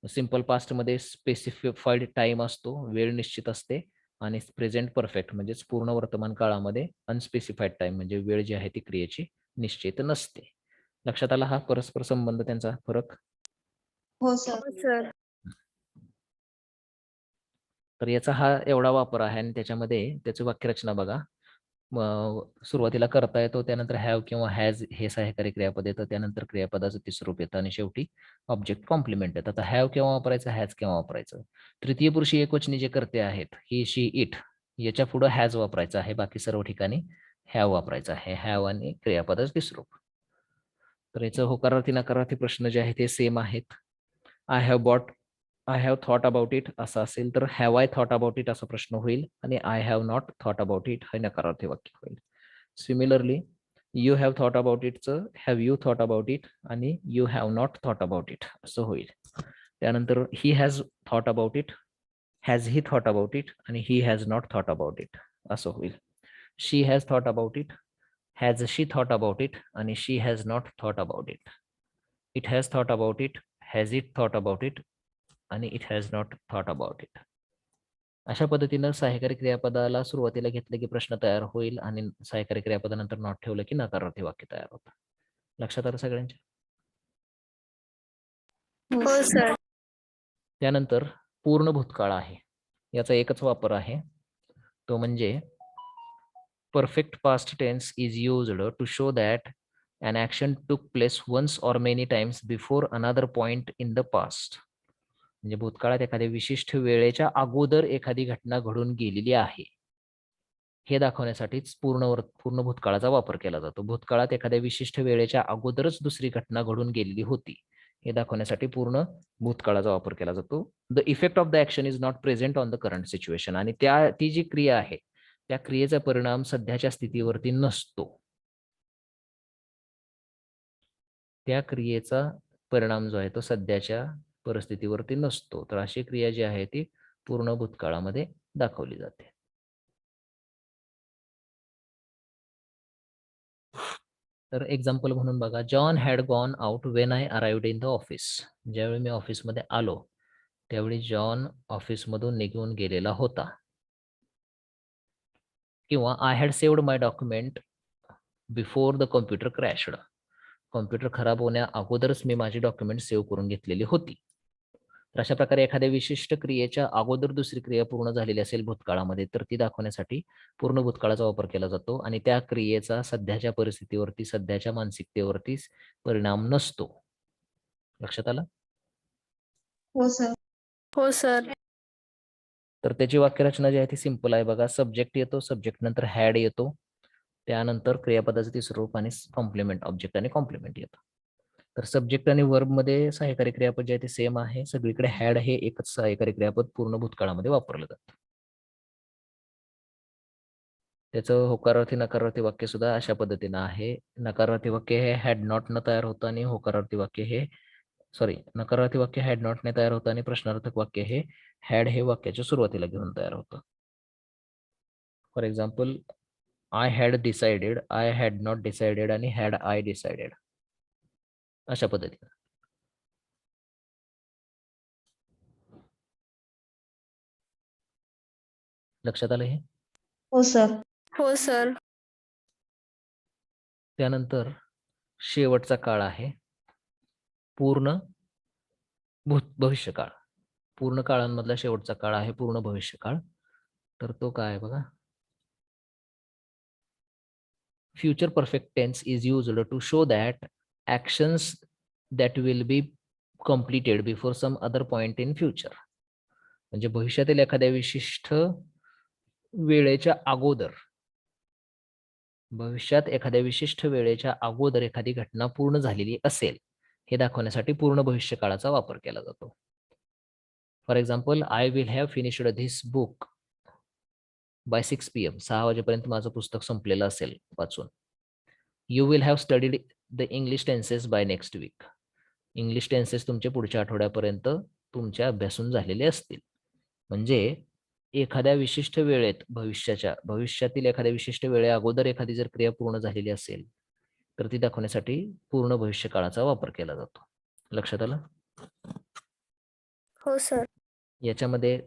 सिंपल पास्टमध्ये स्पेसिफाईड टाइम असतो, वेळ निश्चित असते. आणि प्रेझेंट परफेक्ट म्हणजेच पूर्ण वर्तमान काळामध्ये अनस्पेसिफाईड टाइम म्हणजे वेळ जी आहे ती क्रियेची निश्चित नसते. लक्षात आला हा परस्पर संबंध, त्यांचा फरक?
हो सर.
सर.
तर याचा हा एवढा वापर आहे आणि त्याच्यामध्ये त्याची वाक्यरचना बघा. सुरुवातीला करता येतो, त्यानंतर हॅव किंवा हॅज हे सहाय्यकारी क्रियापद येतं, त्यानंतर क्रियापदाचं तिसरं रूप येतं आणि शेवटी ऑब्जेक्ट कॉम्प्लिमेंट येतं. आता हॅव केव्हा वापरायचं, हॅज केव्हा वापरायचं? तृतीय पुरुषी एकवचनी जे करते आहेत ही, शी, इट, याच्या पुढे हॅज वापरायचं आहे, बाकी सर्व ठिकाणी हॅव वापरायचं आहे. हॅव आणि क्रियापदाचं तिसरं रूप. तर याचं होकारार्थी नकारार्थी प्रश्न जे आहेत ते सेम आहेत. I have thought about it असं असेल तर have I thought about it असा प्रश्न होईल आणि I have not thought about it हे नकारार्थी वाक्य होईल. Similarly you have thought about इटचं have you thought about it आणि you have not thought about it असं होईल. त्यानंतर he has thought about it, has he thought about it आणि he has not thought about it असं होईल. She has thought about it, has she thought about it आणि she has not thought about it. It has thought about it, has it thought about it आणि it has not thought about it. अशा पद्धतीनं सहाय्यकारी क्रियापदाला सुरुवातीला घेतलं की प्रश्न तयार होईल आणि सहाय्यकारी क्रियापदानंतर नॉट ठेवलं की नकारार्थी वाक्य तयार होतं. लक्षात आलं सगळ्यांच्या?
हो सर.
त्यानंतर पूर्ण भूतकाळ आहे, याचा एकच वापर आहे, तो म्हणजे perfect past tense is used to show that an action took place once or many times before another point in the past. म्हणजे भूतकाळात एखाद्या विशिष्ट वेळेच्या अगोदर एखादी घटना घडून गेलेली आहे हे दाखवण्यासाठीच पूर्ण भूतकाळाचा वापर केला जातो. भूतकाळात एखाद्या विशिष्ट वेळेच्या अगोदरच दुसरी घटना घडून गेलेली होती हे दाखवण्यासाठी पूर्ण भूतकाळाचा वापर केला जातो. The effect of the action is not present on the current situation. आणि ती जी क्रिया आहे त्या क्रियेचा परिणाम सध्याच्या स्थितीवरती नसतो. त्या क्रियेचा परिणाम जो आहे तो सध्याच्या परिस्थितीवरती नसतो. तर अशी क्रिया जी आहे ती पूर्ण भूतकाळामध्ये दाखवली जाते. तर एक्झाम्पल म्हणून बघा, John had gone out when I arrived in the office. ज्यावेळी मी ऑफिसमध्ये आलो त्यावेळी जॉन ऑफिसमधून निघून गेलेला होता. किंवा I had saved my document before the computer crashed. Computer खराब होण्या अगोदरच मी माझी डॉक्युमेंट सेव्ह करून घेतलेली होती. तर अशा प्रकारे एखाद्या विशिष्ट क्रियेच्या अगोदर दुसरी क्रिया पूर्ण झालेली असेल भूतकाळामध्ये तर ती दाखवण्यासाठी पूर्ण भूतकाळाचा वापर केला जातो आणि त्या क्रियेचा सध्याच्या परिस्थितीवरती, सध्याच्या मानसिकतेवरती परिणाम नसतो. लक्षात आलं?
हो सर.
हो सर.
तर त्याची वाक्यरचना जी आहे ती सिंपल आहे बघा. सब्जेक्ट येतो, सब्जेक्ट नंतर हॅड येतो, त्यानंतर क्रियापदाचं तिसरं रूप आणि कॉम्प्लिमेंट, ऑब्जेक्ट आणि कॉम्प्लिमेंट येतो. तर सब्जेक्ट आणि वर्ब मध्ये सहाय्यकारी क्रियापद जे आहे ते सेम आहे. सगळीकडे हॅड हे एकच सहाय्यकारी क्रियापद पूर्ण भूतकाळामध्ये वापरलं जातं. त्याचं होकारार्थी नकारार्थी वाक्य सुद्धा अशा पद्धतीनं आहे. नकारार्थी वाक्य हे हॅड नॉट न तयार होतं आणि नकारार्थी वाक्य हॅड नॉट ने तयार होतं आणि प्रश्नार्थक वाक्य हे हॅड हे वाक्याच्या सुरुवातीला घेऊन तयार होतं. For example, I had decided, I had not decided आणि हॅड आय डिसाइडेड अशा पद्धतीनं. लक्षात आलं हे?
हो सर.
हो सर.
त्यानंतर शेवटचा काळ आहे पूर्ण भविष्यकाळ. पूर्ण काळांमधला शेवटचा काळ आहे पूर्ण भविष्यकाळ. तर तो काय आहे बघा. Future perfect tense is used to show that actions that will be completed before some other point in future. म्हणजे भविष्यातील एखाद्या विशिष्ट वेळेच्या अगोदर, भविष्यात एखाद्या विशिष्ट वेळेच्या अगोदर एखादी घटना पूर्ण झालेली असेल हे दाखवण्यासाठी पूर्ण भविष्यकाळाचा वापर केला जातो. For example, I will have finished this book by 6 PM. 6 वाजेपर्यंत माझं पुस्तक संपलेलं असेल वाचून. You will have studied the English tenses by next week. English tenses तुमचे पुढच्या आठवड्यापर्यंत तुमच्या अभ्यासून झालेले असतील. म्हणजे एखाद्या विशिष्ट वेळेत भविष्यातील एखाद्या विशिष्ट वेळे अगोदर एखादी जर क्रिया पूर्ण झालेली असेल तर ती दाखवण्यासाठी पूर्ण भविष्यकाळाचा वापर केला जातो. लक्षात आलं?
हो सर.
याच्यामध्ये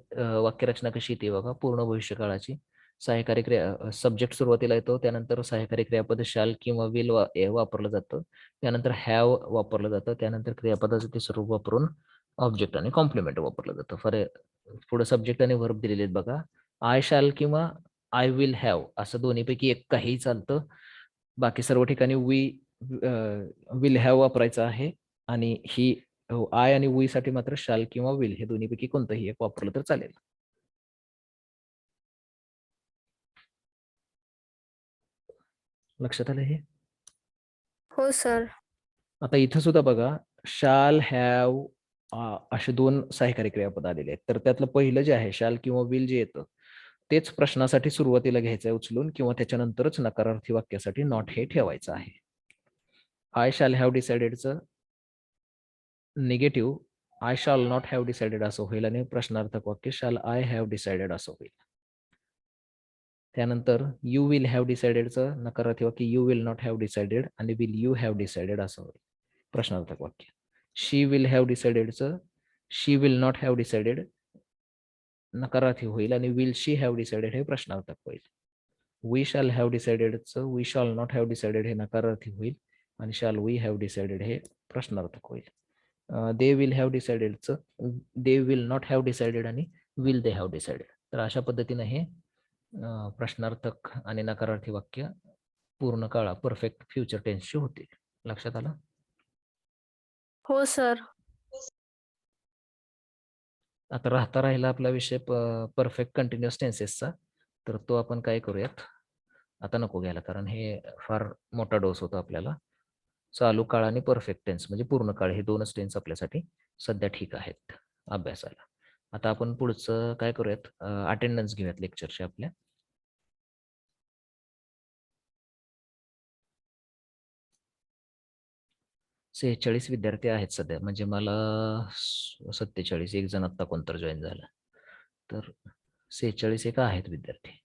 वाक्यरचना कशी येते बघा. पूर्ण भविष्यकाळाची सहाय्यकारी क्रिया सब्जेक्ट सुरुवातीला येतो, त्यानंतर सहाय्यकारी क्रियापद शाल किंवा विल वापरलं जातं, त्यानंतर हॅव वापरलं जातं, त्यानंतर क्रियापदाचं ते स्वरूप वापरून ऑब्जेक्ट आणि कॉम्प्लिमेंट वापरलं जातं. पुढे सब्जेक्ट आणि व्हर्ब दिलेले आहेत बघा. आय शाल किंवा आय विल हॅव असं दोन्हीपैकी एक काहीही चालतं. बाकी सर्व ठिकाणी विल हॅव वापरायचं आहे आणि ही आय आणि वी साठी मात्र शाल किंवा विल हे दोन्हीपैकी कोणतंही एक वापरलं तर चालेल. लक्षात आलं हे?
हो सर.
आता इथं सुद्धा बघा शाल हॅव असे दोन सहाय्यकारी क्रियापद आलेले आहेत. तर त्यातलं पहिलं जे आहे शाल किंवा विल जे येतं तेच प्रश्नासाठी सुरुवातीला घ्यायचं आहे उचलून किंवा त्याच्यानंतरच नकारार्थी वाक्यासाठी नॉट हे ठेवायचं आहे. आय शाल हॅव डिसाइडेडचं negative I shall not have decided असं होईल आणि प्रश्नार्थक वाक्य शाल आय हॅव डिसाइडेड असं होईल. त्यानंतर यू विल हॅव डिसाइडेडचं नकारार्थी वाक्य you will not have decided आणि विल यू हॅव डिसाइडेड असं होईल प्रश्नार्थक वाक्य. शी विल हॅव डिसाइडेडचं she will not have decided नकारार्थी होईल आणि विल शी हॅव डिसाइडेड हे प्रश्नार्थक होईल. वी शाल हॅव डिसाइडेडचं we shall not have decided हे नकारार्थी होईल आणि शाल वी हॅव डिसाइडेड हे प्रश्नार्थक होईल. दे विल हॅव डिसाइडेडचं they will not have decided आणि विल दे हॅव डिसाइडेड. तर अशा पद्धतीने हे प्रश्नार्थक आणि नकारार्थी वाक्य पूर्ण काळा परफेक्ट फ्युचर टेन्सची होते. लक्षात आलं?
हो सर.
आता राहिला आपला विषय परफेक्ट कंटिन्युअस टेन्सेसचा. तर तो आपण काय करूयात, आता नको घ्यायला कारण हे फार मोठा डोस होतो आपल्याला. चालू काळ आणि परफेक्ट टेन्स म्हणजे पूर्ण काळ हे दोनच टेन्स आपल्यासाठी सध्या ठीक आहेत अभ्यासाला. आता आपण पुढचं काय करूयात, अटेंडन्स घेऊयात लेक्चरचे आपल्या. सेहेचाळीस विद्यार्थी आहेत सध्या, म्हणजे मला 47 एक जण आत्ता कोणतर जॉईन झाला, तर 46 एक आहेत विद्यार्थी.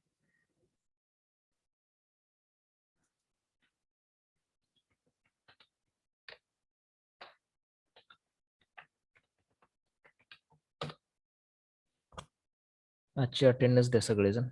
आजची अटेंडन्स द्या सगळेजण.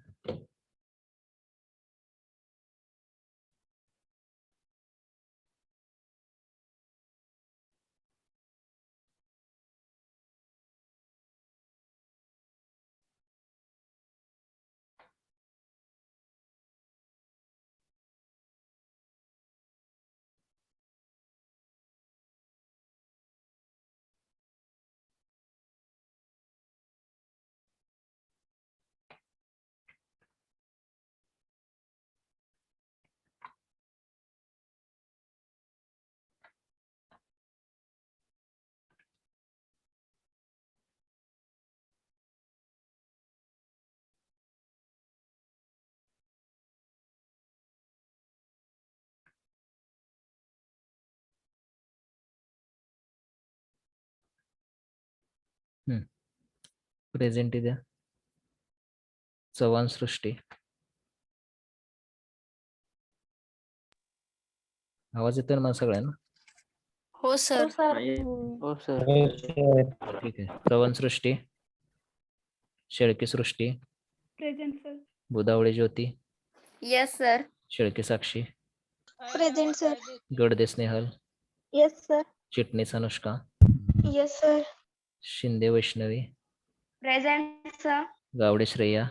प्रेझेंटी द्या. चव्हाण सृष्टी. आवाज येतोय ना मला सगळ्यांना?
हो सर.
हो सर.
ठीक आहे. Chavan Srushti, Shelke Srushti,
present sir.
Budhawale Jyoti,
yes sir.
Shelke Sakshi,
present sir.
Gadade Snehal,
yes sir.
Chitnis Anushka,
yes sir.
Shinde Vaishnavi,
present sir.
Gawade Shreya,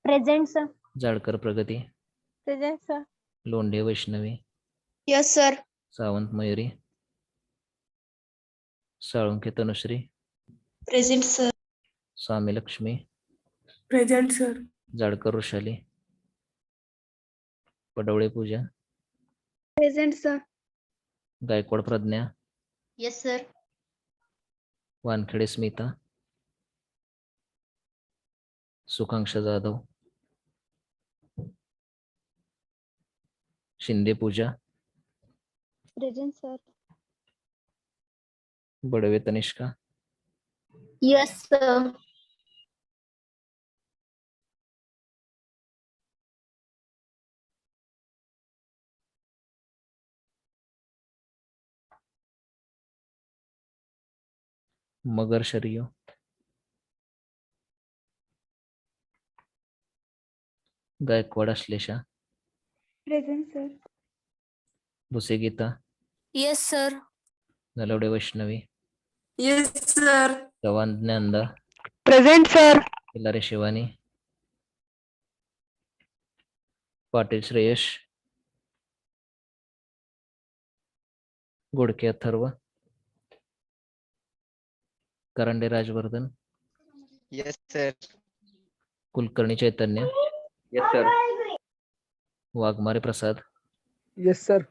present sir.
Jadkar Pragati,
present sir.
Londhe Vaishnavi,
yes sir.
Sawant Mayuri, Salunkhe Tanushree,
present sir.
Swami Lakshmi,
present sir.
Jadkar Vrushali, Padwale Pooja,
present sir.
Gaikwad Pradnya,
yes sir.
Wankhede Smita, Sukanksha Jadhav, Shinde Pooja,
present sir.
Badve Tanishka,
yes sir.
Magar Shariyo, Gaikwad Ashlesha,
present sir.
Bhuse Geeta,
Yes, sir.
Nalawade Vaishnavi,
Yes, sir.
Chavan Dnyanada,
present sir.
Killare Shivani, Patil Shreyash, Godke Atharva, Karande Rajvardhan,
Yes, sir.
Kulkarni Chaitanya,
Yes, sir.
Waghmare Prasad,
Yes, sir.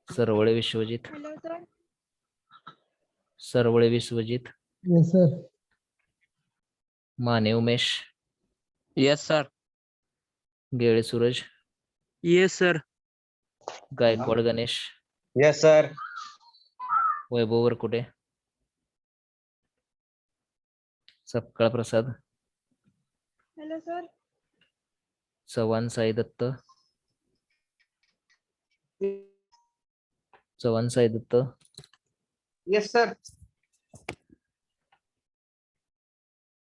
Sarwale Vishwajit,
hello sir.
Sarwale Vishwajit,
Yes, sir.
Mane Umesh,
Yes, sir.
Gele Suraj,
Yes, sir.
Gaikwad Ganesh,
Yes, sir.
Vaibhav Varkute, Sapkal Prasad,
hello sir.
Chavan Sai Datta, Chavan Sai Datta,
Yes, sir.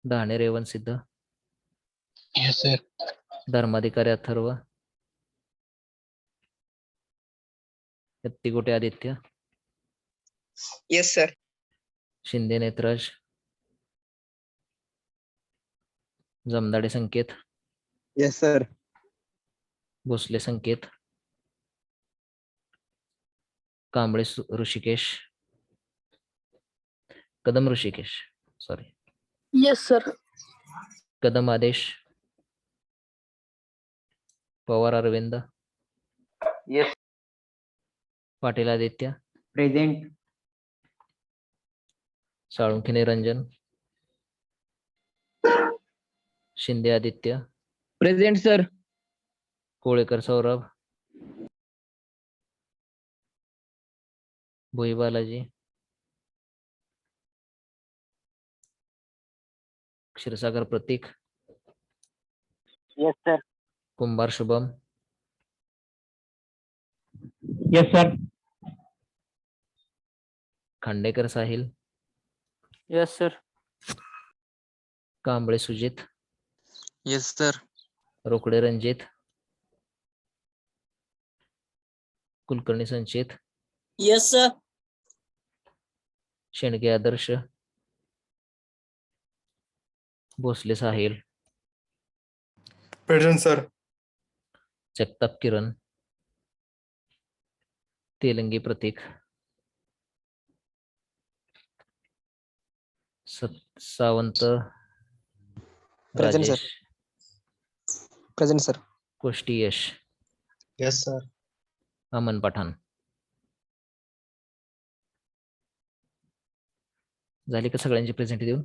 Dahane Revan Siddha,
Yes, sir.
Dharmadhikari Atharva, Hattigote Aditya,
Yes, sir.
Shinde Netraj, Jamdade Sanket,
Yes, sir.
Bhosale Sanket, Kamble Rushikesh, Kadam Rushikesh, sorry,
Yes, sir.
Kadam Aadesh, Pawar Arvind,
Yes.
Patil Aditya,
Present.
Salunkhe Niranjan, Shinde Aditya,
Present, sir.
Kolekar Saurabh, भोई बालाजी, क्षीरसागर प्रतीक,
Yes, sir.
कुंभार Shubham,
Yes, sir.
Khandekar Sahil,
Yes, sir.
Kamble Sujit,
Yes, sir.
Rokade Ranjit, Kulkarni संचित,
Yes, sir.
शेणके आदर्श, Bhosale Sahil,
Present, sir.
Jagtap किरण, तेलंगी प्रतीक, Sawant
Present, sir.
Rajesh,
Present, sir.
कोष्टी यश,
Yes, sir.
Aman Pathan. झाली का सगळ्यांची present देऊन?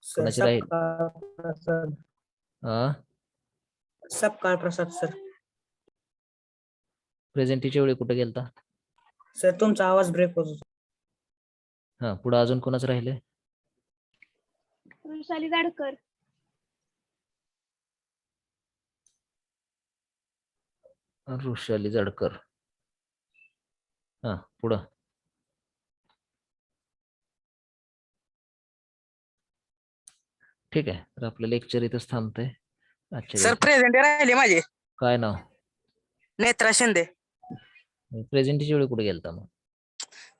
कोणाची राहील?
सबकाळ प्रसाद sir.
प्रेझेंटीच्या वेळी कुठे गेलता?
सर तुमचा आवाज ब्रेक होत होता.
हा, पुढे अजून कोणाच राहिले?
वृषाली जाडकर.
ऋषाली जडकर. हा, पुढं. ठीक आहे, तर आपलं लेक्चर इथंच थांबतंय.
सर प्रेझेंट राहिले माझे.
काय नाव?
नेत्रा शिंदे.
प्रेझेंटीच्या वेळी कुठे गेलता मग?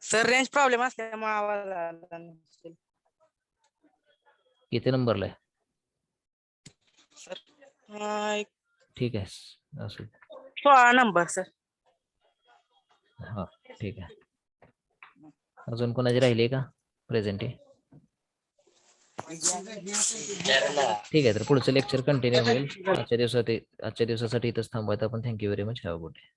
सर रेंज प्रॉब्लेम असल्यामुळे आवाज आला नसेल.
किती नंबरला आहे?
सर
ठीक आहे, असू दे.
16 नंबर सर.
हा, ठीक आहे. अजून कोणाची राहिली का प्रेझेंटी? ठीक आहे, तर पुढचं लेक्चर कंटिन्यू होईल. आजच्या दिवसासाठी इथंच थांबवायचं आपण. Thank you very much. Have a good day.